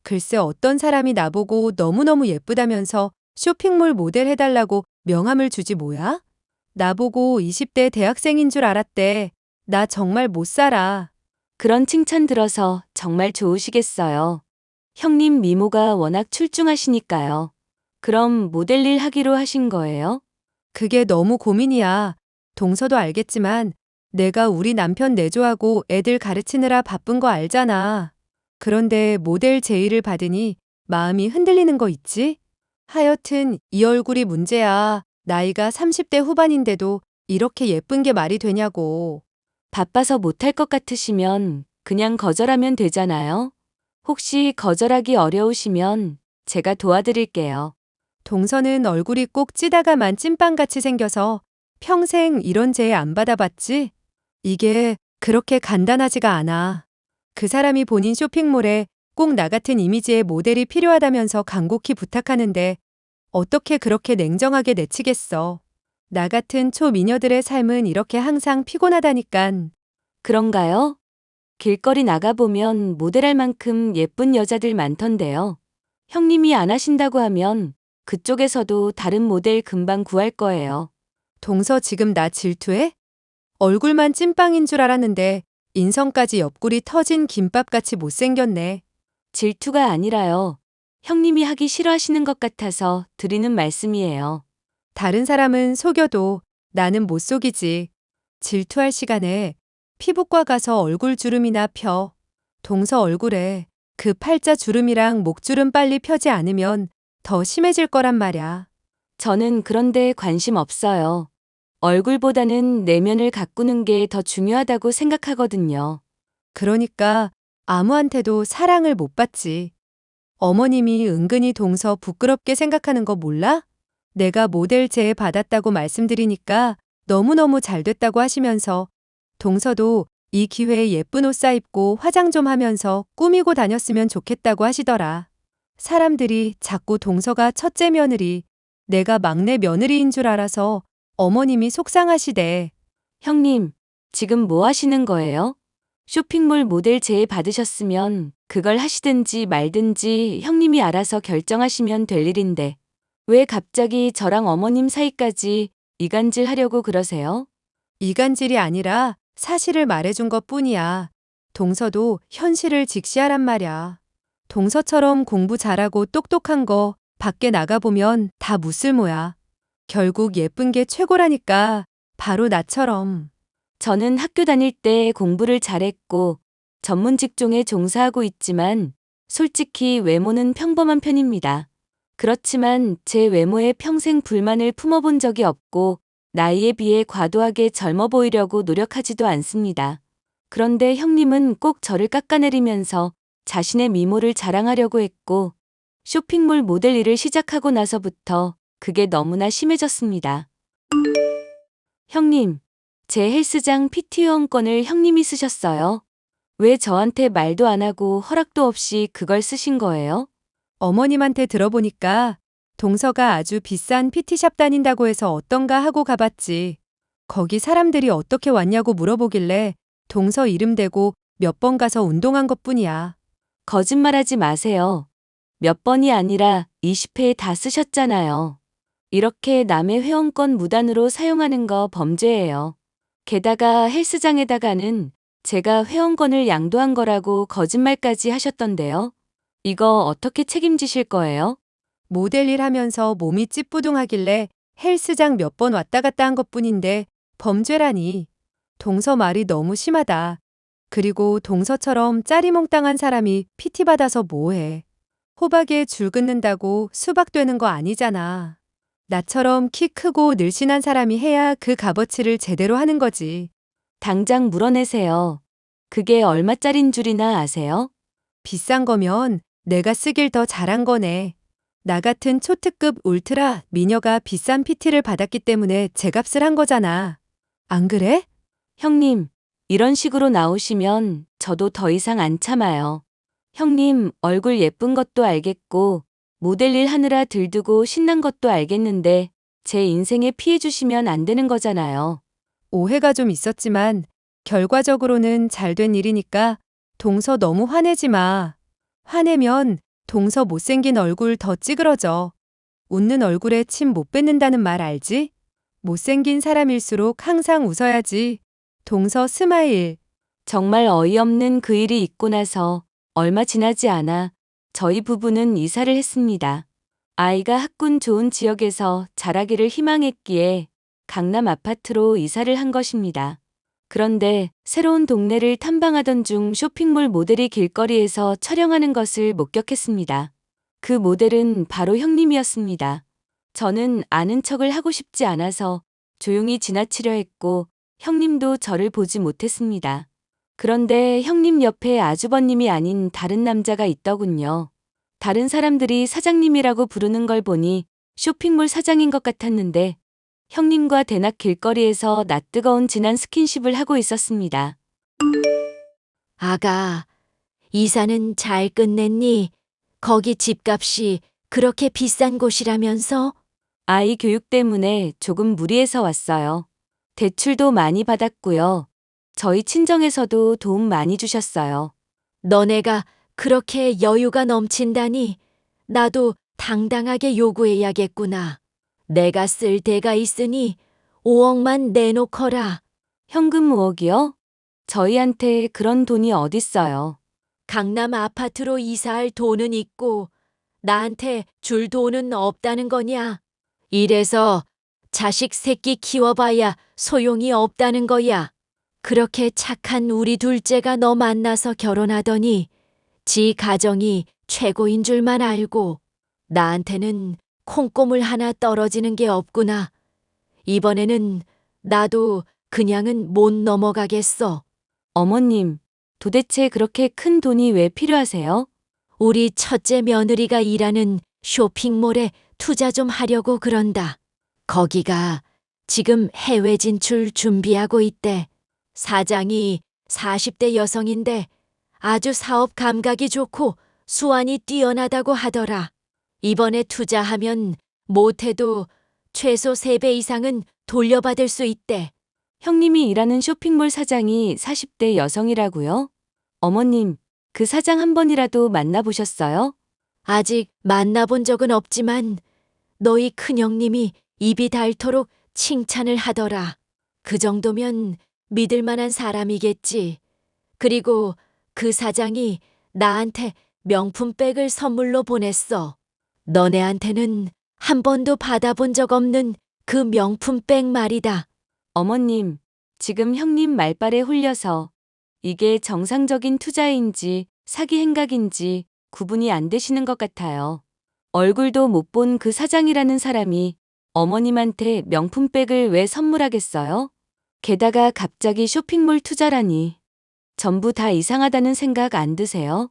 글쎄 어떤 사람이 나보고 너무너무 예쁘다면서 쇼핑몰 모델 해달라고 명함을 주지 뭐야? 나보고 20대 대학생인 줄 알았대. 나 정말 못 살아. 그런 칭찬 들어서 정말 좋으시겠어요. 형님 미모가 워낙 출중하시니까요. 그럼 모델 일 하기로 하신 거예요? 그게 너무 고민이야. 동서도 알겠지만 내가 우리 남편 내조하고 애들 가르치느라 바쁜 거 알잖아. 그런데 모델 제의를 받으니 마음이 흔들리는 거 있지? 하여튼 이 얼굴이 문제야. 나이가 30대 후반인데도 이렇게 예쁜 게 말이 되냐고. 바빠서 못할 것 같으시면 그냥 거절하면 되잖아요. 혹시 거절하기 어려우시면 제가 도와드릴게요. 동서는 얼굴이 꼭 찌다가만 찐빵같이 생겨서 평생 이런 재해 안 받아봤지? 이게 그렇게 간단하지가 않아. 그 사람이 본인 쇼핑몰에 꼭 나 같은 이미지의 모델이 필요하다면서 간곡히 부탁하는데 어떻게 그렇게 냉정하게 내치겠어. 나 같은 초미녀들의 삶은 이렇게 항상 피곤하다니깐. 그런가요? 길거리 나가보면 모델할 만큼 예쁜 여자들 많던데요. 형님이 안 하신다고 하면 그쪽에서도 다른 모델 금방 구할 거예요. 동서 지금 나 질투해? 얼굴만 찐빵인 줄 알았는데 인성까지 옆구리 터진 김밥같이 못생겼네. 질투가 아니라요. 형님이 하기 싫어하시는 것 같아서 드리는 말씀이에요. 다른 사람은 속여도 나는 못 속이지. 질투할 시간에 피부과 가서 얼굴 주름이나 펴. 동서 얼굴에 그 팔자 주름이랑 목주름 빨리 펴지 않으면 더 심해질 거란 말야. 저는 그런데 관심 없어요. 얼굴보다는 내면을 가꾸는 게 더 중요하다고 생각하거든요. 그러니까 아무한테도 사랑을 못 받지. 어머님이 은근히 동서 부끄럽게 생각하는 거 몰라? 내가 모델 제의 받았다고 말씀드리니까 너무너무 잘 됐다고 하시면서 동서도 이 기회에 예쁜 옷 사입고 화장 좀 하면서 꾸미고 다녔으면 좋겠다고 하시더라. 사람들이 자꾸 동서가 첫째 며느리, 내가 막내 며느리인 줄 알아서 어머님이 속상하시대. 형님, 지금 뭐 하시는 거예요? 쇼핑몰 모델 제의 받으셨으면 그걸 하시든지 말든지 형님이 알아서 결정하시면 될 일인데 왜 갑자기 저랑 어머님 사이까지 이간질 하려고 그러세요? 이간질이 아니라 사실을 말해준 것 뿐이야. 동서도 현실을 직시하란 말야. 동서처럼 공부 잘하고 똑똑한 거 밖에 나가보면 다 무쓸모야. 결국 예쁜 게 최고라니까. 바로 나처럼. 저는 학교 다닐 때 공부를 잘했고 전문 직종에 종사하고 있지만 솔직히 외모는 평범한 편입니다. 그렇지만 제 외모에 평생 불만을 품어본 적이 없고 나이에 비해 과도하게 젊어 보이려고 노력하지도 않습니다. 그런데 형님은 꼭 저를 깎아내리면서 자신의 미모를 자랑하려고 했고 쇼핑몰 모델 일을 시작하고 나서부터 그게 너무나 심해졌습니다. 형님, 제 헬스장 PT 회원권을 형님이 쓰셨어요. 왜 저한테 말도 안 하고 허락도 없이 그걸 쓰신 거예요? 어머님한테 들어보니까 동서가 아주 비싼 PT샵 다닌다고 해서 어떤가 하고 가봤지. 거기 사람들이 어떻게 왔냐고 물어보길래 동서 이름 대고 몇 번 가서 운동한 것뿐이야. 거짓말하지 마세요. 몇 번이 아니라 20회 다 쓰셨잖아요. 이렇게 남의 회원권 무단으로 사용하는 거 범죄예요. 게다가 헬스장에다가는 제가 회원권을 양도한 거라고 거짓말까지 하셨던데요. 이거 어떻게 책임지실 거예요? 모델 일 하면서 몸이 찌뿌둥하길래 헬스장 몇 번 왔다 갔다 한 것뿐인데 범죄라니. 동서 말이 너무 심하다. 그리고 동서처럼 짜리몽땅한 사람이 PT 받아서 뭐해. 호박에 줄 긋는다고 수박 되는 거 아니잖아. 나처럼 키 크고 늘씬한 사람이 해야 그 값어치를 제대로 하는 거지. 당장 물어내세요. 그게 얼마짜린 줄이나 아세요? 비싼 거면 내가 쓰길 더 잘한 거네. 나 같은 초특급 울트라 미녀가 비싼 PT를 받았기 때문에 제 값을 한 거잖아. 안 그래? 형님, 이런 식으로 나오시면 저도 더 이상 안 참아요. 형님, 얼굴 예쁜 것도 알겠고, 모델 일 하느라 들뜨고 신난 것도 알겠는데, 제 인생에 피해 주시면 안 되는 거잖아요. 오해가 좀 있었지만 결과적으로는 잘 된 일이니까 동서 너무 화내지 마. 화내면 동서 못생긴 얼굴 더 찌그러져. 웃는 얼굴에 침 못 뱉는다는 말 알지? 못생긴 사람일수록 항상 웃어야지. 동서 스마일. 정말 어이없는 그 일이 있고 나서 얼마 지나지 않아 저희 부부는 이사를 했습니다. 아이가 학군 좋은 지역에서 자라기를 희망했기에 강남 아파트로 이사를 한 것입니다. 그런데 새로운 동네를 탐방하던 중 쇼핑몰 모델이 길거리에서 촬영하는 것을 목격했습니다. 그 모델은 바로 형님이었습니다. 저는 아는 척을 하고 싶지 않아서 조용히 지나치려 했고 형님도 저를 보지 못했습니다. 그런데 형님 옆에 아주버님이 아닌 다른 남자가 있더군요. 다른 사람들이 사장님이라고 부르는 걸 보니 쇼핑몰 사장인 것 같았는데 형님과 대낮 길거리에서 낯뜨거운 진한 스킨십을 하고 있었습니다. 아가, 이사는 잘 끝냈니? 거기 집값이 그렇게 비싼 곳이라면서? 아이 교육 때문에 조금 무리해서 왔어요. 대출도 많이 받았고요. 저희 친정에서도 도움 많이 주셨어요. 너네가 그렇게 여유가 넘친다니 나도 당당하게 요구해야겠구나. 내가 쓸 데가 있으니 5억만 내놓거라. 현금 5억이요? 저희한테 그런 돈이 어딨어요. 강남 아파트로 이사할 돈은 있고 나한테 줄 돈은 없다는 거냐? 이래서 자식 새끼 키워봐야 소용이 없다는 거야. 그렇게 착한 우리 둘째가 너 만나서 결혼하더니 지 가정이 최고인 줄만 알고 나한테는 콩고물 하나 떨어지는 게 없구나. 이번에는 나도 그냥은 못 넘어가겠어. 어머님, 도대체 그렇게 큰 돈이 왜 필요하세요? 우리 첫째 며느리가 일하는 쇼핑몰에 투자 좀 하려고 그런다. 거기가 지금 해외 진출 준비하고 있대. 사장이 40대 여성인데 아주 사업 감각이 좋고 수완이 뛰어나다고 하더라. 이번에 투자하면 못해도 최소 3배 이상은 돌려받을 수 있대. 형님이 일하는 쇼핑몰 사장이 40대 여성이라고요? 어머님, 그 사장 한 번이라도 만나보셨어요? 아직 만나본 적은 없지만 너희 큰형님이 입이 닳도록 칭찬을 하더라. 그 정도면 믿을 만한 사람이겠지. 그리고 그 사장이 나한테 명품백을 선물로 보냈어. 너네한테는 한 번도 받아본 적 없는 그 명품백 말이다. 어머님, 지금 형님 말발에 홀려서 이게 정상적인 투자인지 사기 행각인지 구분이 안 되시는 것 같아요. 얼굴도 못 본 그 사장이라는 사람이 어머님한테 명품백을 왜 선물하겠어요? 게다가 갑자기 쇼핑몰 투자라니. 전부 다 이상하다는 생각 안 드세요?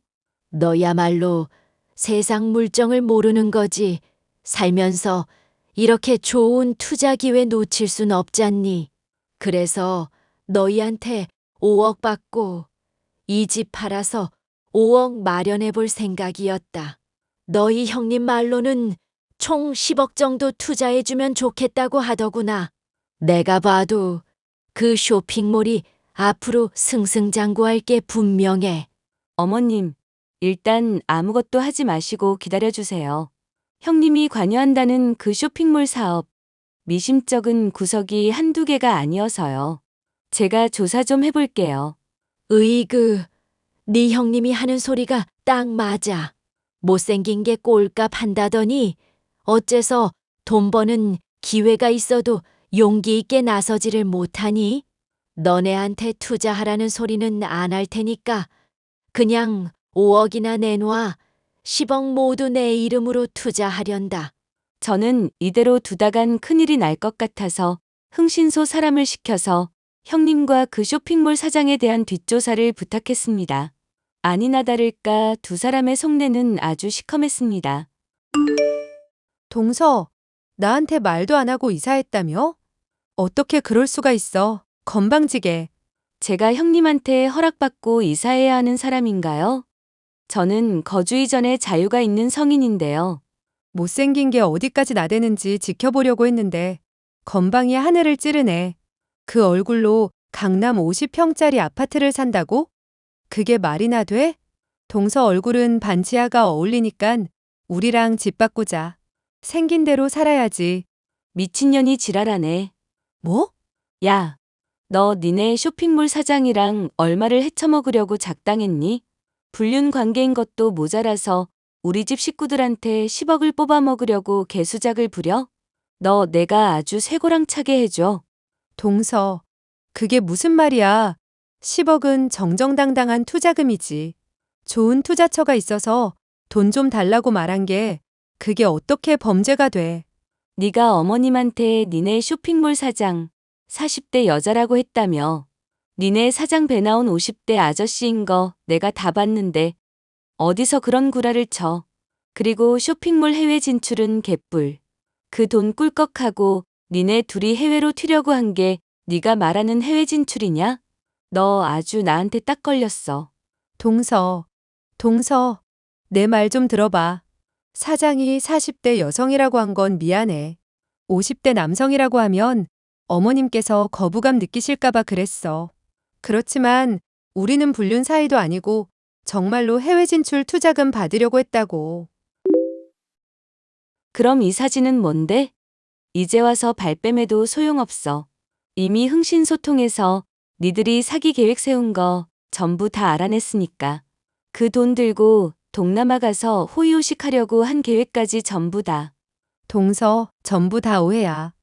너야말로 세상 물정을 모르는 거지. 살면서 이렇게 좋은 투자 기회 놓칠 순 없잖니. 그래서 너희한테 5억 받고 이 집 팔아서 5억 마련해 볼 생각이었다. 너희 형님 말로는 총 10억 정도 투자해 주면 좋겠다고 하더구나. 내가 봐도 그 쇼핑몰이 앞으로 승승장구할 게 분명해. 어머님, 일단 아무것도 하지 마시고 기다려주세요. 형님이 관여한다는 그 쇼핑몰 사업, 미심쩍은 구석이 한두 개가 아니어서요. 제가 조사 좀 해볼게요. 으이그, 네 형님이 하는 소리가 딱 맞아. 못생긴 게 꼴값 한다더니 어째서 돈 버는 기회가 있어도 용기 있게 나서지를 못하니? 너네한테 투자하라는 소리는 안 할 테니까 그냥 5억이나 내놔. 10억 모두 내 이름으로 투자하련다. 저는 이대로 두다간 큰일이 날 것 같아서 흥신소 사람을 시켜서 형님과 그 쇼핑몰 사장에 대한 뒷조사를 부탁했습니다. 아니나 다를까 두 사람의 속내는 아주 시커맸습니다. 동서, 나한테 말도 안 하고 이사했다며? 어떻게 그럴 수가 있어? 건방지게. 제가 형님한테 허락받고 이사해야 하는 사람인가요? 저는 거주 이전에 자유가 있는 성인인데요. 못생긴 게 어디까지 나대는지 지켜보려고 했는데 건방이 하늘을 찌르네. 그 얼굴로 강남 50평짜리 아파트를 산다고? 그게 말이나 돼? 동서 얼굴은 반지하가 어울리니깐 우리랑 집 바꾸자. 생긴 대로 살아야지. 미친년이 지랄하네. 뭐? 야, 너 니네 쇼핑몰 사장이랑 얼마를 헤쳐먹으려고 작당했니? 불륜 관계인 것도 모자라서 우리 집 식구들한테 10억을 뽑아먹으려고 개수작을 부려? 너 내가 아주 쇠고랑차게 해줘. 동서, 그게 무슨 말이야? 10억은 정정당당한 투자금이지. 좋은 투자처가 있어서 돈 좀 달라고 말한 게 그게 어떻게 범죄가 돼? 네가 어머님한테 니네 쇼핑몰 사장 40대 여자라고 했다며. 니네 사장 배 나온 50대 아저씨인 거 내가 다 봤는데 어디서 그런 구라를 쳐. 그리고 쇼핑몰 해외 진출은 개뿔. 그 돈 꿀꺽하고 니네 둘이 해외로 튀려고 한 게 네가 말하는 해외 진출이냐? 너 아주 나한테 딱 걸렸어. 동서, 내 말 좀 들어봐. 사장이 40대 여성이라고 한 건 미안해. 50대 남성이라고 하면 어머님께서 거부감 느끼실까봐 그랬어. 그렇지만 우리는 불륜 사이도 아니고 정말로 해외 진출 투자금 받으려고 했다고. 그럼 이 사진은 뭔데? 이제 와서 발뺌해도 소용없어. 이미 흥신소통해서 니들이 사기 계획 세운 거 전부 다 알아냈으니까. 그 돈 들고 동남아 가서 호의호식 하려고 한 계획까지 전부 다. 동서, 전부 다 오해야.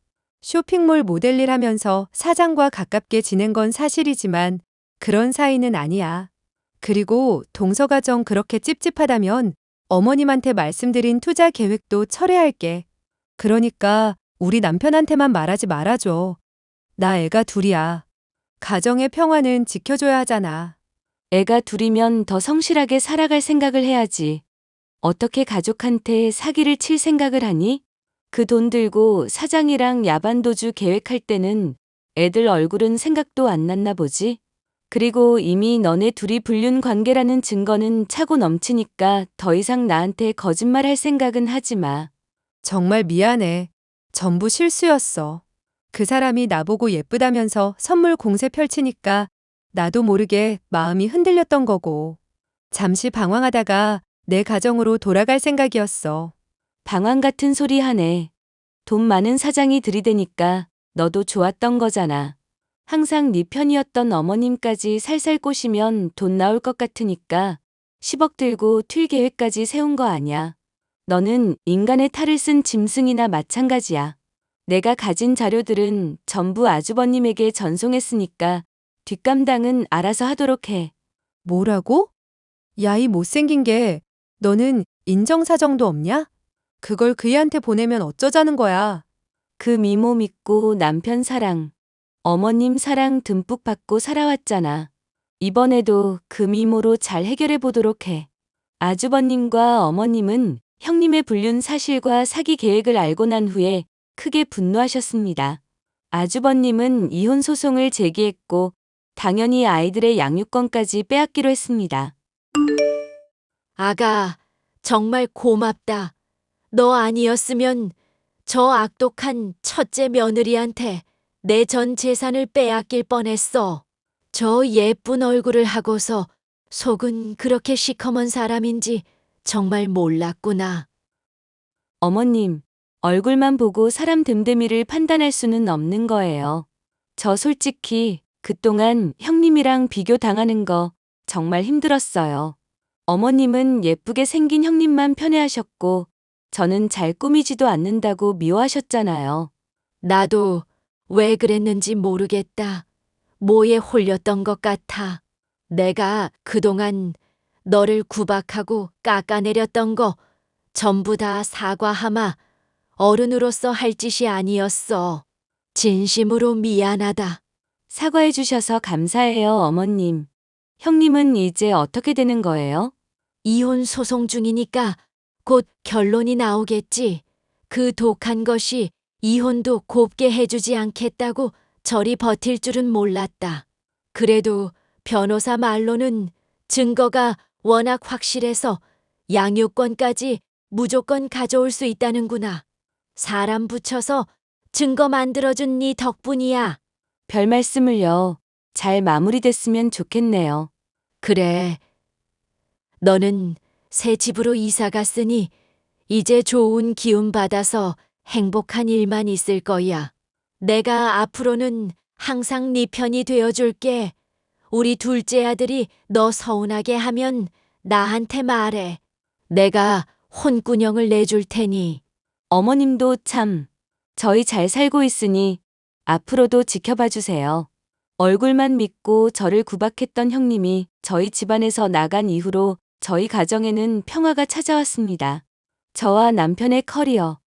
쇼핑몰 모델 일 하면서 사장과 가깝게 지낸 건 사실이지만 그런 사이는 아니야. 그리고 동서 가정 그렇게 찝찝하다면 어머님한테 말씀드린 투자 계획도 철회할게. 그러니까 우리 남편한테만 말하지 말아줘. 나 애가 둘이야. 가정의 평화는 지켜줘야 하잖아. 애가 둘이면 더 성실하게 살아갈 생각을 해야지. 어떻게 가족한테 사기를 칠 생각을 하니? 그 돈 들고 사장이랑 야반도주 계획할 때는 애들 얼굴은 생각도 안 났나 보지? 그리고 이미 너네 둘이 불륜 관계라는 증거는 차고 넘치니까 더 이상 나한테 거짓말 할 생각은 하지 마. 정말 미안해. 전부 실수였어. 그 사람이 나보고 예쁘다면서 선물 공세 펼치니까 나도 모르게 마음이 흔들렸던 거고. 잠시 방황하다가 내 가정으로 돌아갈 생각이었어. 방황 같은 소리 하네. 돈 많은 사장이 들이대니까 너도 좋았던 거잖아. 항상 네 편이었던 어머님까지 살살 꼬시면 돈 나올 것 같으니까 10억 들고 튈 계획까지 세운 거 아냐. 너는 인간의 탈을 쓴 짐승이나 마찬가지야. 내가 가진 자료들은 전부 아주버님에게 전송했으니까 뒷감당은 알아서 하도록 해. 뭐라고? 야, 이 못생긴 게 너는 인정사정도 없냐? 그걸 그이한테 보내면 어쩌자는 거야. 그 미모 믿고 남편 사랑, 어머님 사랑 듬뿍 받고 살아왔잖아. 이번에도 그 미모로 잘 해결해 보도록 해. 아주버님과 어머님은 형님의 불륜 사실과 사기 계획을 알고 난 후에 크게 분노하셨습니다. 아주버님은 이혼 소송을 제기했고 당연히 아이들의 양육권까지 빼앗기로 했습니다. 아가, 정말 고맙다. 너 아니었으면 저 악독한 첫째 며느리한테 내 전 재산을 빼앗길 뻔했어. 저 예쁜 얼굴을 하고서 속은 그렇게 시커먼 사람인지 정말 몰랐구나. 어머님, 얼굴만 보고 사람 됨됨이를 판단할 수는 없는 거예요. 저 솔직히 그동안 형님이랑 비교 당하는 거 정말 힘들었어요. 어머님은 예쁘게 생긴 형님만 편애하셨고 저는 잘 꾸미지도 않는다고 미워하셨잖아요. 나도 왜 그랬는지 모르겠다. 뭐에 홀렸던 것 같아. 내가 그동안 너를 구박하고 깎아내렸던 거 전부 다 사과하마. 어른으로서 할 짓이 아니었어. 진심으로 미안하다. 사과해 주셔서 감사해요, 어머님. 형님은 이제 어떻게 되는 거예요? 이혼 소송 중이니까 곧 결론이 나오겠지. 그 독한 것이 이혼도 곱게 해주지 않겠다고 저리 버틸 줄은 몰랐다. 그래도 변호사 말로는 증거가 워낙 확실해서 양육권까지 무조건 가져올 수 있다는구나. 사람 붙여서 증거 만들어준 네 덕분이야. 별 말씀을요. 잘 마무리됐으면 좋겠네요. 그래. 너는 새 집으로 이사 갔으니 이제 좋은 기운 받아서 행복한 일만 있을 거야. 내가 앞으로는 항상 네 편이 되어줄게. 우리 둘째 아들이 너 서운하게 하면 나한테 말해. 내가 혼꾸녕을 내줄 테니. 어머님도 참, 저희 잘 살고 있으니 앞으로도 지켜봐 주세요. 얼굴만 믿고 저를 구박했던 형님이 저희 집안에서 나간 이후로 저희 가정에는 평화가 찾아왔습니다. 저와 남편의 커리어,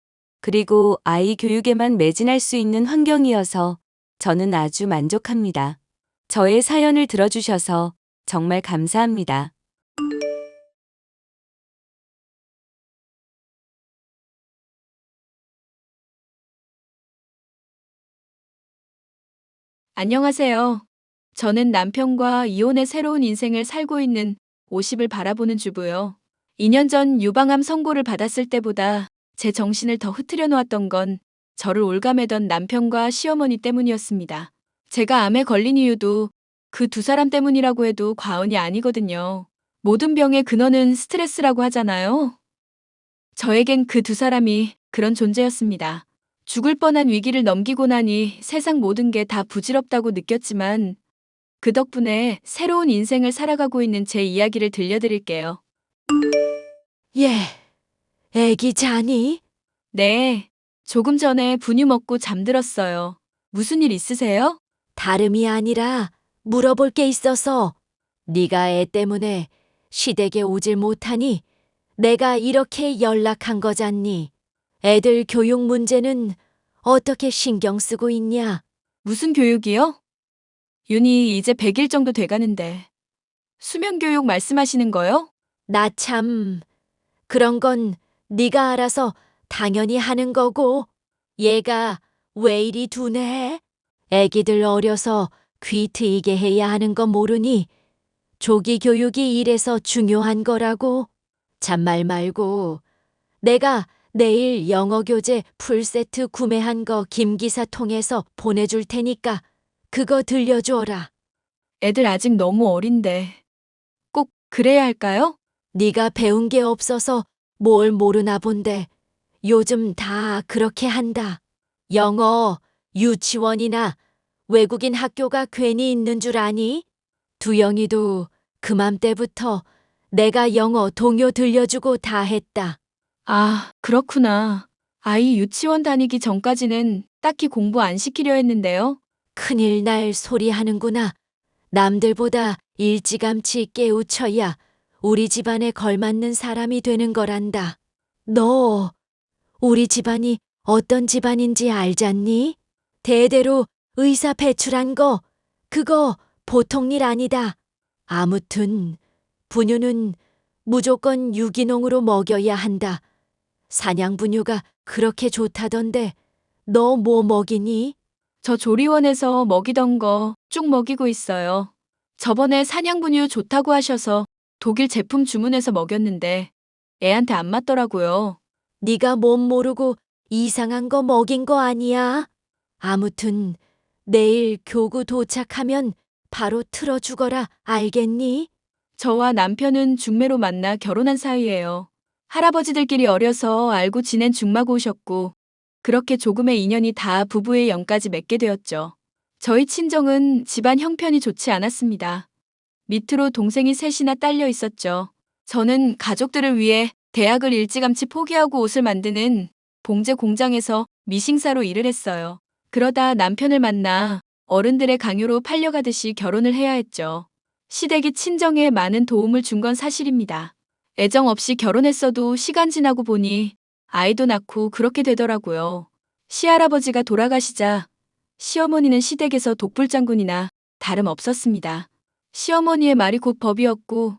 그리고 아이 교육에만 매진할 수 있는 환경이어서 저는 아주 만족합니다. 저의 사연을 들어주셔서 정말 감사합니다. 안녕하세요. 저는 남편과 이혼의 새로운 인생을 살고 있는 50을 바라보는 주부요. 2년 전 유방암 선고를 받았을 때보다 제 정신을 더 흐트려 놓았던 건 저를 올가매던 남편과 시어머니 때문이었습니다. 제가 암에 걸린 이유도 그 두 사람 때문이라고 해도 과언이 아니거든요. 모든 병의 근원은 스트레스라고 하잖아요. 저에겐 그 두 사람이 그런 존재였습니다. 죽을 뻔한 위기를 넘기고 나니 세상 모든 게 다 부질없다고 느꼈지만 그 덕분에 새로운 인생을 살아가고 있는 제 이야기를 들려드릴게요. 예, 애기 자니? 네, 조금 전에 분유 먹고 잠들었어요. 무슨 일 있으세요? 다름이 아니라 물어볼 게 있어서 네가 애 때문에 시댁에 오질 못하니 내가 이렇게 연락한 거잖니. 애들 교육 문제는 어떻게 신경 쓰고 있냐? 무슨 교육이요? 윤희 이제 100일 정도 돼가는데. 수면 교육 말씀하시는 거요? 나 참, 그런 건 네가 알아서 당연히 하는 거고 얘가 왜 이리 둔해? 애기들 어려서 귀 트이게 해야 하는 거 모르니 조기 교육이 이래서 중요한 거라고. 잔말 말고 내가 내일 영어 교재 풀세트 구매한 거 김기사 통해서 보내줄 테니까 그거 들려줘라. 애들 아직 너무 어린데. 꼭 그래야 할까요? 네가 배운 게 없어서 뭘 모르나 본데 요즘 다 그렇게 한다. 영어, 유치원이나 외국인 학교가 괜히 있는 줄 아니? 두영이도 그맘때부터 내가 영어 동요 들려주고 다 했다. 아, 그렇구나. 아이 유치원 다니기 전까지는 딱히 공부 안 시키려 했는데요. 큰일 날 소리 하는구나. 남들보다 일찌감치 깨우쳐야 우리 집안에 걸맞는 사람이 되는 거란다. 너 우리 집안이 어떤 집안인지 알잖니? 대대로 의사 배출한 거 그거 보통 일 아니다. 아무튼 분유는 무조건 유기농으로 먹여야 한다. 사냥 분유가 그렇게 좋다던데 너 뭐 먹이니? 저 조리원에서 먹이던 거 쭉 먹이고 있어요. 저번에 사냥분유 좋다고 하셔서 독일 제품 주문해서 먹였는데 애한테 안 맞더라고요. 네가 몸 모르고 이상한 거 먹인 거 아니야? 아무튼 내일 교구 도착하면 바로 틀어주거라 알겠니? 저와 남편은 중매로 만나 결혼한 사이예요. 할아버지들끼리 어려서 알고 지낸 중마고우셨고 그렇게 조금의 인연이 다 부부의 연까지 맺게 되었죠. 저희 친정은 집안 형편이 좋지 않았습니다. 밑으로 동생이 셋이나 딸려 있었죠. 저는 가족들을 위해 대학을 일찌감치 포기하고 옷을 만드는 봉제 공장에서 미싱사로 일을 했어요. 그러다 남편을 만나 어른들의 강요로 팔려가듯이 결혼을 해야 했죠. 시댁이 친정에 많은 도움을 준 건 사실입니다. 애정 없이 결혼했어도 시간 지나고 보니 아이도 낳고 그렇게 되더라고요. 시할아버지가 돌아가시자 시어머니는 시댁에서 독불장군이나 다름없었습니다. 시어머니의 말이 곧 법이었고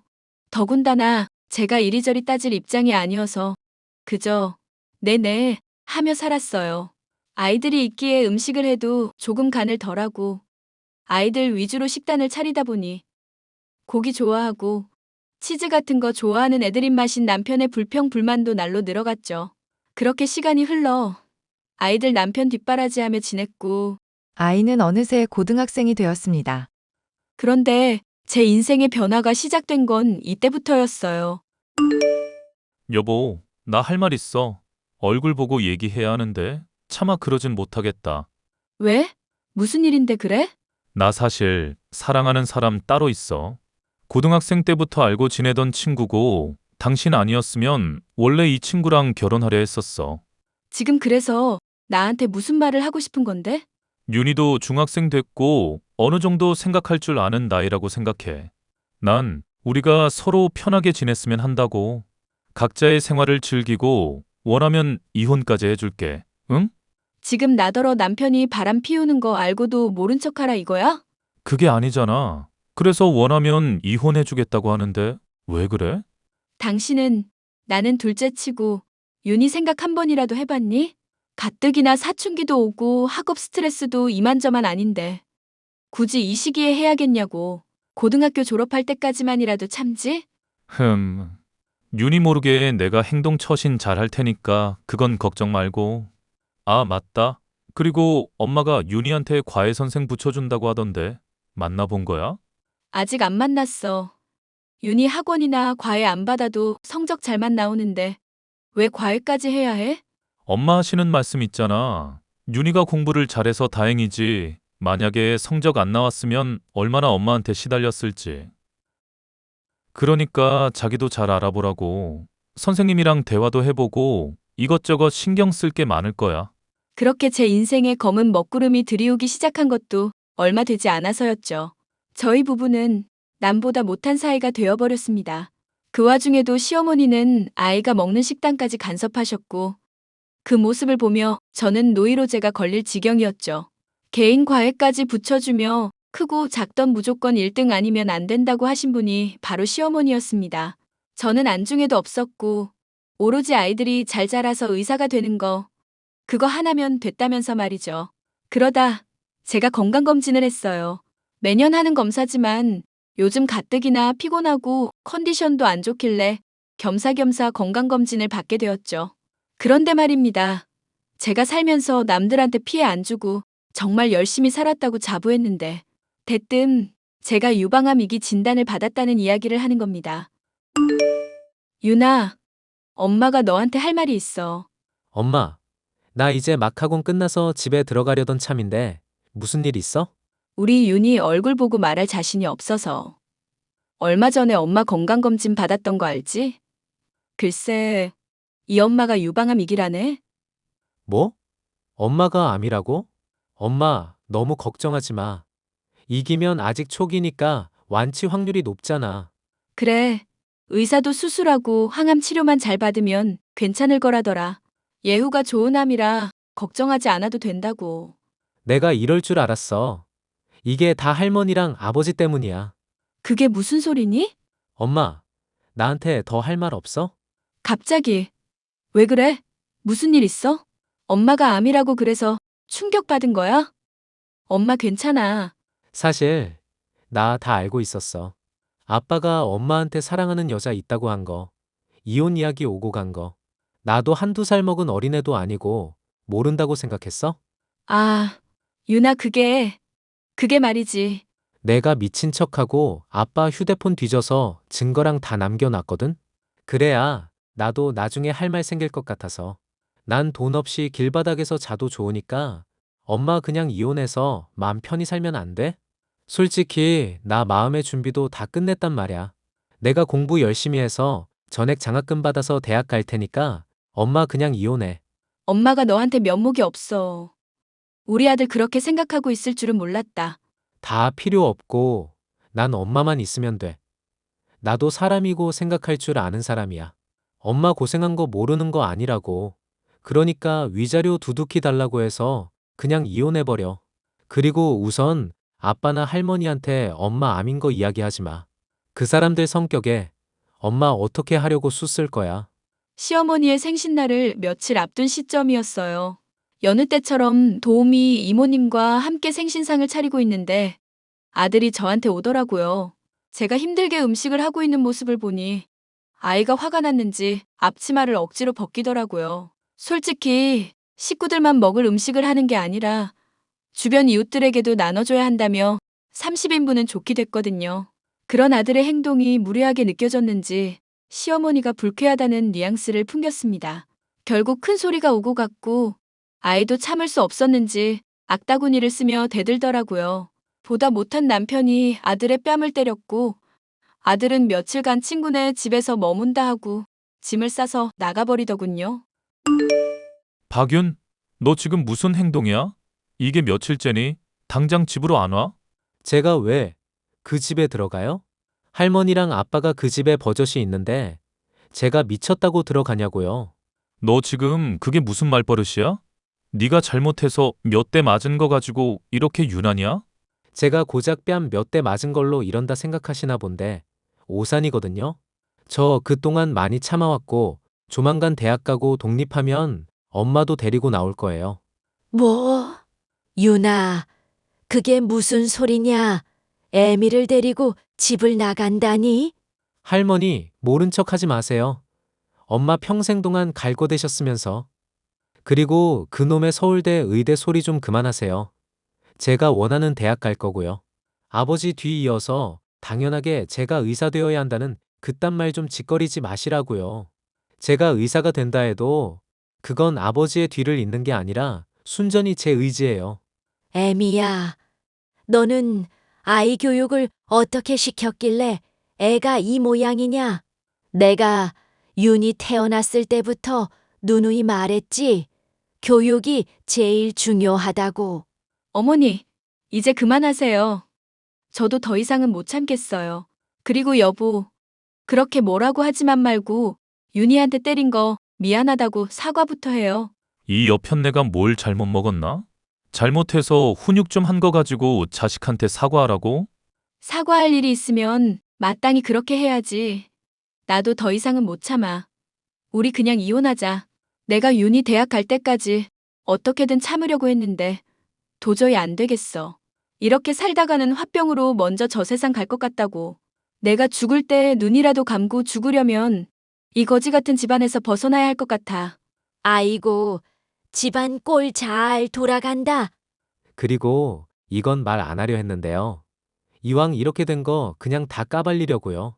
더군다나 제가 이리저리 따질 입장이 아니어서 그저 네네 하며 살았어요. 아이들이 있기에 음식을 해도 조금 간을 덜하고 아이들 위주로 식단을 차리다 보니 고기 좋아하고 치즈 같은 거 좋아하는 애들 입맛인 남편의 불평불만도 날로 늘어갔죠. 그렇게 시간이 흘러 아이들 남편 뒷바라지하며 지냈고 아이는 어느새 고등학생이 되었습니다. 그런데 제 인생의 변화가 시작된 건 이때부터였어요. 여보, 나 할 말 있어. 얼굴 보고 얘기해야 하는데 차마 그러진 못하겠다. 왜? 무슨 일인데 그래? 나 사실 사랑하는 사람 따로 있어. 고등학생 때부터 알고 지내던 친구고 당신 아니었으면 원래 이 친구랑 결혼하려 했었어. 지금 그래서 나한테 무슨 말을 하고 싶은 건데? 윤희도 중학생 됐고 어느 정도 생각할 줄 아는 나이라고 생각해. 난 우리가 서로 편하게 지냈으면 한다고. 각자의 생활을 즐기고 원하면 이혼까지 해줄게. 응? 지금 나더러 남편이 바람 피우는 거 알고도 모른 척하라 이거야? 그게 아니잖아. 그래서 원하면 이혼해주겠다고 하는데 왜 그래? 당신은 나는 둘째 치고 윤희 생각 한 번이라도 해봤니? 가뜩이나 사춘기도 오고 학업 스트레스도 이만저만 아닌데 굳이 이 시기에 해야겠냐고. 고등학교 졸업할 때까지만이라도 참지? 윤희 모르게 내가 행동 처신 잘할 테니까 그건 걱정 말고. 아, 맞다. 그리고 엄마가 윤희한테 과외 선생 붙여준다고 하던데 만나본 거야? 아직 안 만났어. 윤희 학원이나 과외 안 받아도 성적 잘만 나오는데 왜 과외까지 해야 해? 엄마 하시는 말씀 있잖아. 윤희가 공부를 잘해서 다행이지. 만약에 성적 안 나왔으면 얼마나 엄마한테 시달렸을지. 그러니까 자기도 잘 알아보라고. 선생님이랑 대화도 해보고 이것저것 신경 쓸 게 많을 거야. 그렇게 제 인생에 검은 먹구름이 들이오기 시작한 것도 얼마 되지 않아서였죠. 저희 부부는 남보다 못한 사이가 되어버렸습니다. 그 와중에도 시어머니는 아이가 먹는 식단까지 간섭하셨고 그 모습을 보며 저는 노이로제가 걸릴 지경이었죠. 개인 과외까지 붙여주며 크고 작던 무조건 1등 아니면 안 된다고 하신 분이 바로 시어머니였습니다. 저는 안중에도 없었고 오로지 아이들이 잘 자라서 의사가 되는 거 그거 하나면 됐다면서 말이죠. 그러다 제가 건강검진을 했어요. 매년 하는 검사지만 요즘 가뜩이나 피곤하고 컨디션도 안 좋길래 겸사겸사 건강검진을 받게 되었죠. 그런데 말입니다. 제가 살면서 남들한테 피해 안 주고 정말 열심히 살았다고 자부했는데 대뜸 제가 유방암 위기 진단을 받았다는 이야기를 하는 겁니다. 윤아, 엄마가 너한테 할 말이 있어. 엄마, 나 이제 막 학원 끝나서 집에 들어가려던 참인데 무슨 일 있어? 우리 윤이 얼굴 보고 말할 자신이 없어서. 얼마 전에 엄마 건강검진 받았던 거 알지? 글쎄, 이 엄마가 유방암 위기라네? 뭐? 엄마가 암이라고? 엄마, 너무 걱정하지 마. 이기면 아직 초기니까 완치 확률이 높잖아. 그래, 의사도 수술하고 항암 치료만 잘 받으면 괜찮을 거라더라. 예후가 좋은 암이라 걱정하지 않아도 된다고. 내가 이럴 줄 알았어. 이게 다 할머니랑 아버지 때문이야. 그게 무슨 소리니? 엄마, 나한테 더 할 말 없어? 갑자기. 왜 그래? 무슨 일 있어? 엄마가 암이라고 그래서 충격받은 거야? 엄마 괜찮아. 사실 나 다 알고 있었어. 아빠가 엄마한테 사랑하는 여자 있다고 한 거, 이혼 이야기 오고 간 거. 나도 한두 살 먹은 어린애도 아니고 모른다고 생각했어? 아, 윤아 그게 말이지. 내가 미친 척하고 아빠 휴대폰 뒤져서 증거랑 다 남겨놨거든? 그래야 나도 나중에 할 말 생길 것 같아서. 난 돈 없이 길바닥에서 자도 좋으니까 엄마 그냥 이혼해서 마음 편히 살면 안 돼? 솔직히 나 마음의 준비도 다 끝냈단 말이야. 내가 공부 열심히 해서 전액 장학금 받아서 대학 갈 테니까 엄마 그냥 이혼해. 엄마가 너한테 면목이 없어. 우리 아들 그렇게 생각하고 있을 줄은 몰랐다. 다 필요 없고 난 엄마만 있으면 돼. 나도 사람이고 생각할 줄 아는 사람이야. 엄마 고생한 거 모르는 거 아니라고. 그러니까 위자료 두둑히 달라고 해서 그냥 이혼해버려. 그리고 우선 아빠나 할머니한테 엄마 암인 거 이야기하지 마. 그 사람들 성격에 엄마 어떻게 하려고 쑤쓸 거야. 시어머니의 생신날을 며칠 앞둔 시점이었어요. 여느 때처럼 도우미 이모님과 함께 생신상을 차리고 있는데 아들이 저한테 오더라고요. 제가 힘들게 음식을 하고 있는 모습을 보니 아이가 화가 났는지 앞치마를 억지로 벗기더라고요. 솔직히 식구들만 먹을 음식을 하는 게 아니라 주변 이웃들에게도 나눠줘야 한다며 30인분은 좋게 됐거든요. 그런 아들의 행동이 무례하게 느껴졌는지 시어머니가 불쾌하다는 뉘앙스를 풍겼습니다. 결국 큰 소리가 오고 갔고 아이도 참을 수 없었는지 악다구니를 쓰며 대들더라고요. 보다 못한 남편이 아들의 뺨을 때렸고 아들은 며칠간 친구네 집에서 머문다 하고 짐을 싸서 나가버리더군요. 박윤, 너 지금 무슨 행동이야? 이게 며칠째니? 당장 집으로 안 와? 제가 왜 그 집에 들어가요? 할머니랑 아빠가 그 집에 버젓이 있는데 제가 미쳤다고 들어가냐고요. 너 지금 그게 무슨 말버릇이야? 네가 잘못해서 몇 대 맞은 거 가지고 이렇게 유난이야? 제가 고작 뺨 몇 대 맞은 걸로 이런다 생각하시나 본데 오산이거든요. 저 그동안 많이 참아왔고 조만간 대학 가고 독립하면 엄마도 데리고 나올 거예요. 뭐? 유나, 그게 무슨 소리냐? 애미를 데리고 집을 나간다니? 할머니, 모른 척 하지 마세요. 엄마 평생 동안 갈고되셨으면서. 그리고 그놈의 서울대 의대 소리 좀 그만하세요. 제가 원하는 대학 갈 거고요. 아버지 뒤 이어서 당연하게 제가 의사 되어야 한다는 그딴 말 좀 짓거리지 마시라고요. 제가 의사가 된다 해도 그건 아버지의 뒤를 잇는 게 아니라 순전히 제 의지예요. 애미야, 너는 아이 교육을 어떻게 시켰길래 애가 이 모양이냐? 내가 윤이 태어났을 때부터 누누이 말했지. 교육이 제일 중요하다고. 어머니, 이제 그만하세요. 저도 더 이상은 못 참겠어요. 그리고 여보, 그렇게 뭐라고 하지만 말고 윤희한테 때린 거 미안하다고 사과부터 해요. 이 여편네가 뭘 잘못 먹었나? 잘못해서 훈육 좀 한 거 가지고 자식한테 사과하라고? 사과할 일이 있으면 마땅히 그렇게 해야지. 나도 더 이상은 못 참아. 우리 그냥 이혼하자. 내가 윤희 대학 갈 때까지 어떻게든 참으려고 했는데 도저히 안 되겠어. 이렇게 살다가는 화병으로 먼저 저 세상 갈 것 같다고. 내가 죽을 때 눈이라도 감고 죽으려면 이 거지 같은 집안에서 벗어나야 할 것 같아. 아이고, 집안 꼴 잘 돌아간다. 그리고 이건 말 안 하려 했는데요. 이왕 이렇게 된 거 그냥 다 까발리려고요.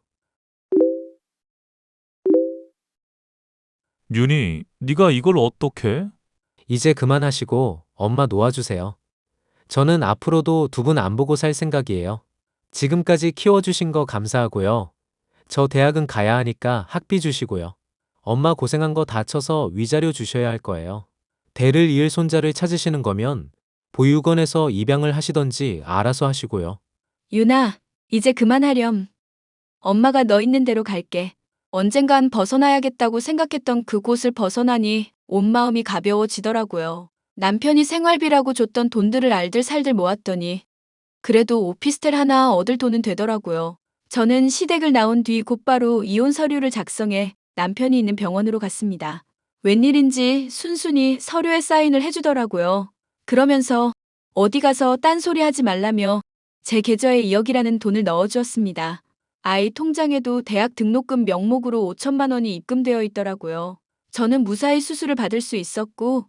윤희, 네가 이걸 어떻게? 이제 그만하시고 엄마 놓아주세요. 저는 앞으로도 두 분 안 보고 살 생각이에요. 지금까지 키워주신 거 감사하고요. 저 대학은 가야 하니까 학비 주시고요. 엄마 고생한 거 다 쳐서 위자료 주셔야 할 거예요. 대를 이을 손자를 찾으시는 거면 보육원에서 입양을 하시던지 알아서 하시고요. 윤아, 이제 그만하렴. 엄마가 너 있는 대로 갈게. 언젠간 벗어나야겠다고 생각했던 그곳을 벗어나니 온 마음이 가벼워지더라고요. 남편이 생활비라고 줬던 돈들을 알들살들 모았더니 그래도 오피스텔 하나 얻을 돈은 되더라고요. 저는 시댁을 나온 뒤 곧바로 이혼 서류를 작성해 남편이 있는 병원으로 갔습니다. 웬일인지 순순히 서류에 사인을 해주더라고요. 그러면서 어디 가서 딴소리 하지 말라며 제 계좌에 2억이라는 돈을 넣어주었습니다. 아이 통장에도 대학 등록금 명목으로 5천만 원이 입금되어 있더라고요. 저는 무사히 수술을 받을 수 있었고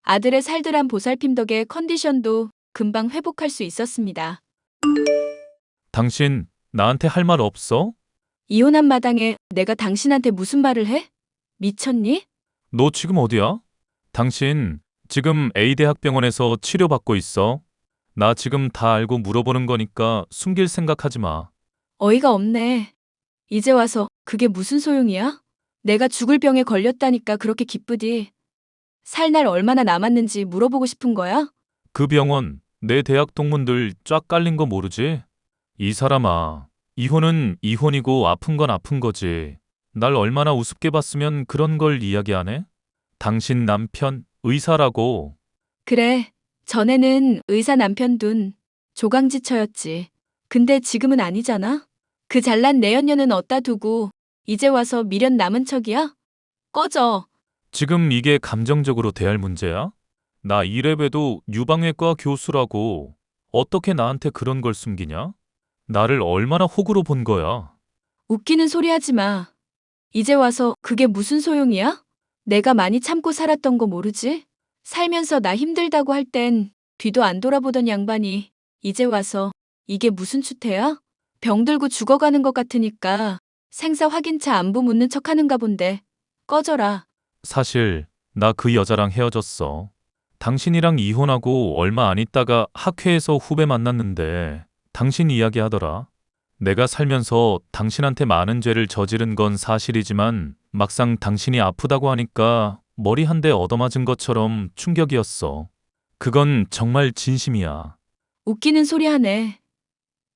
아들의 살들한 보살핌 덕에 컨디션도 금방 회복할 수 있었습니다. 당신 나한테 할 말 없어? 이혼한 마당에 내가 당신한테 무슨 말을 해? 미쳤니? 너 지금 어디야? 당신 지금 A대학병원에서 치료받고 있어. 나 지금 다 알고 물어보는 거니까 숨길 생각하지 마. 어이가 없네. 이제 와서 그게 무슨 소용이야? 내가 죽을 병에 걸렸다니까 그렇게 기쁘디. 살 날 얼마나 남았는지 물어보고 싶은 거야? 그 병원 내 대학 동문들 쫙 깔린 거 모르지? 이 사람아, 이혼은 이혼이고 아픈 건 아픈 거지. 날 얼마나 우습게 봤으면 그런 걸 이야기 안 해? 당신 남편 의사라고. 그래, 전에는 의사 남편 둔 조강지처였지. 근데 지금은 아니잖아? 그 잘난 내연녀는 어디다 두고 이제 와서 미련 남은 척이야? 꺼져. 지금 이게 감정적으로 대할 문제야? 나 이래봬도 유방외과 교수라고. 어떻게 나한테 그런 걸 숨기냐? 나를 얼마나 호구로 본 거야? 웃기는 소리 하지 마. 이제 와서 그게 무슨 소용이야? 내가 많이 참고 살았던 거 모르지? 살면서 나 힘들다고 할 땐 뒤도 안 돌아보던 양반이 이제 와서 이게 무슨 추태야? 병들고 죽어가는 것 같으니까 생사 확인차 안부 묻는 척 하는가 본데. 꺼져라. 사실 나 그 여자랑 헤어졌어. 당신이랑 이혼하고 얼마 안 있다가 학회에서 후배 만났는데 당신 이야기하더라. 내가 살면서 당신한테 많은 죄를 저지른 건 사실이지만 막상 당신이 아프다고 하니까 머리 한 대 얻어맞은 것처럼 충격이었어. 그건 정말 진심이야. 웃기는 소리 하네.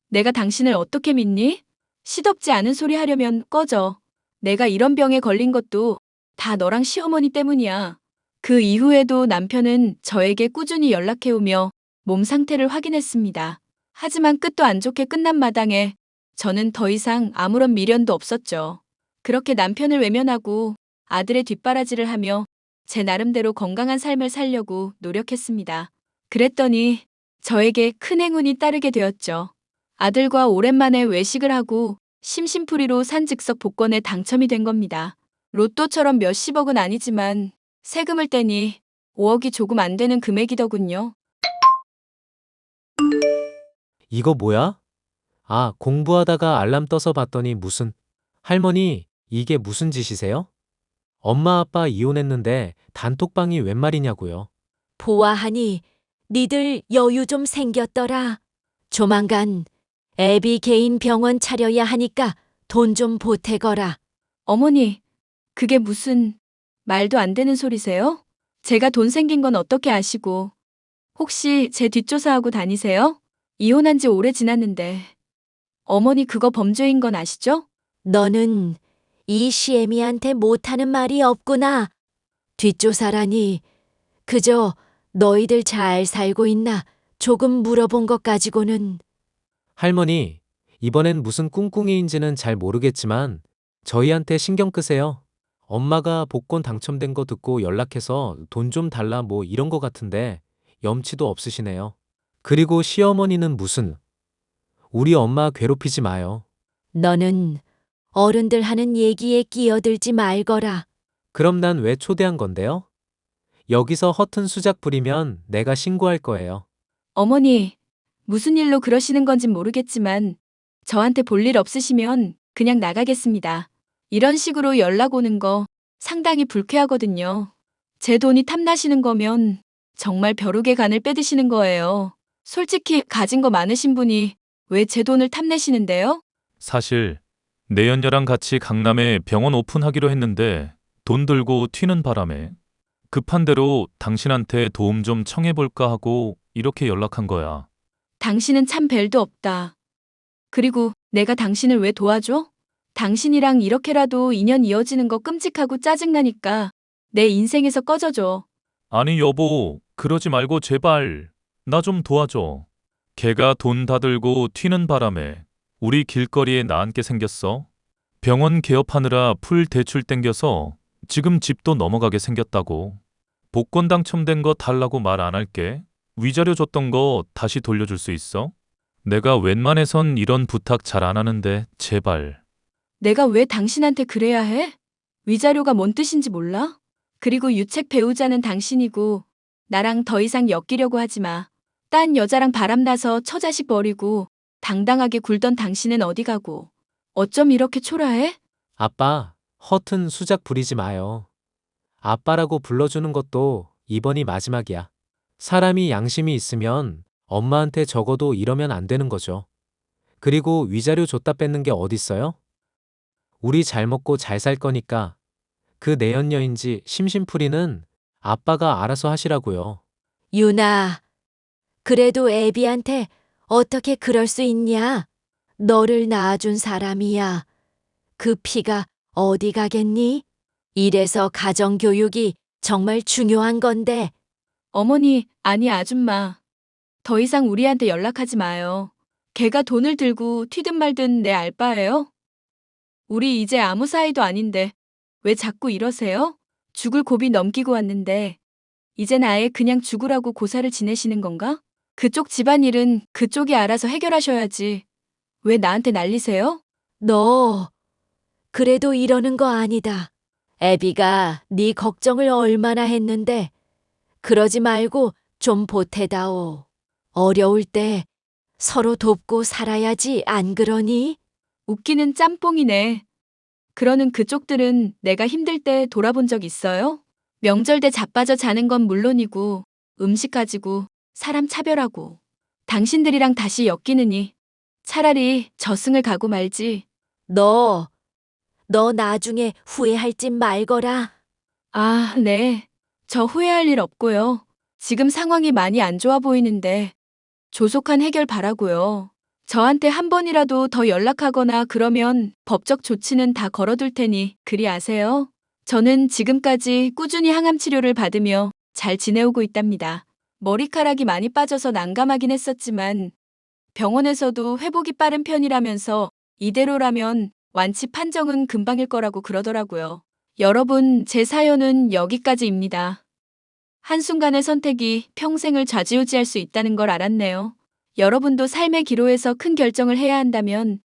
내가 당신을 어떻게 믿니? 시덥지 않은 소리 하려면 꺼져. 내가 이런 병에 걸린 것도 다 너랑 시어머니 때문이야. 그 이후에도 남편은 저에게 꾸준히 연락해오며 몸 상태를 확인했습니다. 하지만 끝도 안 좋게 끝난 마당에 저는 더 이상 아무런 미련도 없었죠. 그렇게 남편을 외면하고 아들의 뒷바라지를 하며 제 나름대로 건강한 삶을 살려고 노력했습니다. 그랬더니 저에게 큰 행운이 따르게 되었죠. 아들과 오랜만에 외식을 하고 심심풀이로 산 즉석 복권에 당첨이 된 겁니다. 로또처럼 몇십억은 아니지만 세금을 떼니 5억이 조금 안 되는 금액이더군요. 이거 뭐야? 아, 공부하다가 알람 떠서 봤더니 무슨... 할머니, 이게 무슨 짓이세요? 엄마 아빠 이혼했는데 단톡방이 웬 말이냐고요. 보아하니 니들 여유 좀 생겼더라. 조만간 애비 개인 병원 차려야 하니까 돈 좀 보태거라. 어머니, 그게 무슨 말도 안 되는 소리세요? 제가 돈 생긴 건 어떻게 아시고 혹시 제 뒷조사하고 다니세요? 이혼한 지 오래 지났는데 어머니 그거 범죄인 건 아시죠? 너는 이 시애미한테 못하는 말이 없구나. 뒷조사라니 그저 너희들 잘 살고 있나 조금 물어본 것 가지고는. 할머니, 이번엔 무슨 꿍꿍이인지는 잘 모르겠지만 저희한테 신경 끄세요. 엄마가 복권 당첨된 거 듣고 연락해서 돈 좀 달라 뭐 이런 거 같은데 염치도 없으시네요. 그리고 시어머니는 무슨... 우리 엄마 괴롭히지 마요. 너는 어른들 하는 얘기에 끼어들지 말거라. 그럼 난 왜 초대한 건데요? 여기서 허튼 수작 부리면 내가 신고할 거예요. 어머니, 무슨 일로 그러시는 건진 모르겠지만 저한테 볼 일 없으시면 그냥 나가겠습니다. 이런 식으로 연락 오는 거 상당히 불쾌하거든요. 제 돈이 탐나시는 거면 정말 벼룩의 간을 빼드시는 거예요. 솔직히 가진 거 많으신 분이 왜 제 돈을 탐내시는데요? 사실 내연녀랑 같이 강남에 병원 오픈하기로 했는데 돈 들고 튀는 바람에 급한 대로 당신한테 도움 좀 청해볼까 하고 이렇게 연락한 거야. 당신은 참 벨도 없다. 그리고 내가 당신을 왜 도와줘? 당신이랑 이렇게라도 인연 이어지는 거 끔찍하고 짜증나니까 내 인생에서 꺼져줘. 아니 여보, 그러지 말고 제발 나 좀 도와줘. 걔가 돈 다 들고 튀는 바람에 우리 길거리에 나앉게 생겼어. 병원 개업하느라 풀 대출 땡겨서 지금 집도 넘어가게 생겼다고. 복권 당첨된 거 달라고 말 안 할게. 위자료 줬던 거 다시 돌려줄 수 있어? 내가 웬만해선 이런 부탁 잘 안 하는데 제발. 내가 왜 당신한테 그래야 해? 위자료가 뭔 뜻인지 몰라? 그리고 유책 배우자는 당신이고 나랑 더 이상 엮이려고 하지 마. 딴 여자랑 바람나서 처자식 버리고 당당하게 굴던 당신은 어디 가고 어쩜 이렇게 초라해? 아빠, 허튼 수작 부리지 마요. 아빠라고 불러주는 것도 이번이 마지막이야. 사람이 양심이 있으면 엄마한테 적어도 이러면 안 되는 거죠. 그리고 위자료 줬다 뺏는 게 어딨어요? 우리 잘 먹고 잘 살 거니까 그 내연녀인지 심심풀이는 아빠가 알아서 하시라고요. 유나, 그래도 애비한테 어떻게 그럴 수 있냐? 너를 낳아준 사람이야. 그 피가 어디 가겠니? 이래서 가정교육이 정말 중요한 건데. 어머니, 아니 아줌마. 더 이상 우리한테 연락하지 마요. 걔가 돈을 들고 튀든 말든 내 알바예요? 우리 이제 아무 사이도 아닌데 왜 자꾸 이러세요? 죽을 고비 넘기고 왔는데 이젠 아예 그냥 죽으라고 고사를 지내시는 건가? 그쪽 집안일은 그쪽이 알아서 해결하셔야지. 왜 나한테 난리세요? 너 그래도 이러는 거 아니다. 애비가 네 걱정을 얼마나 했는데 그러지 말고 좀 보태다오. 어려울 때 서로 돕고 살아야지 안 그러니? 웃기는 짬뽕이네. 그러는 그쪽들은 내가 힘들 때 돌아본 적 있어요? 명절 때 자빠져 자는 건 물론이고 음식 가지고 사람 차별하고 당신들이랑 다시 엮이느니 차라리 저승을 가고 말지. 너 나중에 후회할 짓 말거라. 아, 네. 저 후회할 일 없고요. 지금 상황이 많이 안 좋아 보이는데 조속한 해결 바라고요. 저한테 한 번이라도 더 연락하거나 그러면 법적 조치는 다 걸어둘 테니 그리 아세요. 저는 지금까지 꾸준히 항암 치료를 받으며 잘 지내오고 있답니다. 머리카락이 많이 빠져서 난감하긴 했었지만 병원에서도 회복이 빠른 편이라면서 이대로라면 완치 판정은 금방일 거라고 그러더라고요. 여러분, 제 사연은 여기까지입니다. 한순간의 선택이 평생을 좌지우지할 수 있다는 걸 알았네요. 여러분도 삶의 기로에서 큰 결정을 해야 한다면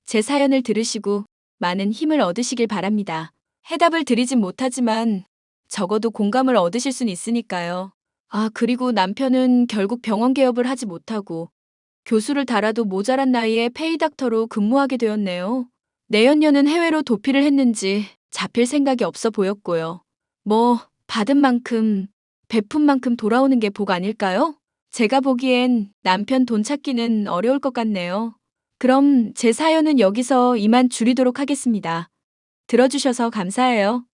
제 사연을 들으시고 많은 힘을 얻으시길 바랍니다. 해답을 드리진 못하지만 적어도 공감을 얻으실 순 있으니까요. 아, 그리고 남편은 결국 병원 개업을 하지 못하고 교수를 달아도 모자란 나이에 페이닥터로 근무하게 되었네요. 내연녀는 해외로 도피를 했는지 잡힐 생각이 없어 보였고요. 뭐, 받은 만큼, 베푼 만큼 돌아오는 게 복 아닐까요? 제가 보기엔 남편 돈 찾기는 어려울 것 같네요. 그럼 제 사연은 여기서 이만 줄이도록 하겠습니다. 들어주셔서 감사해요.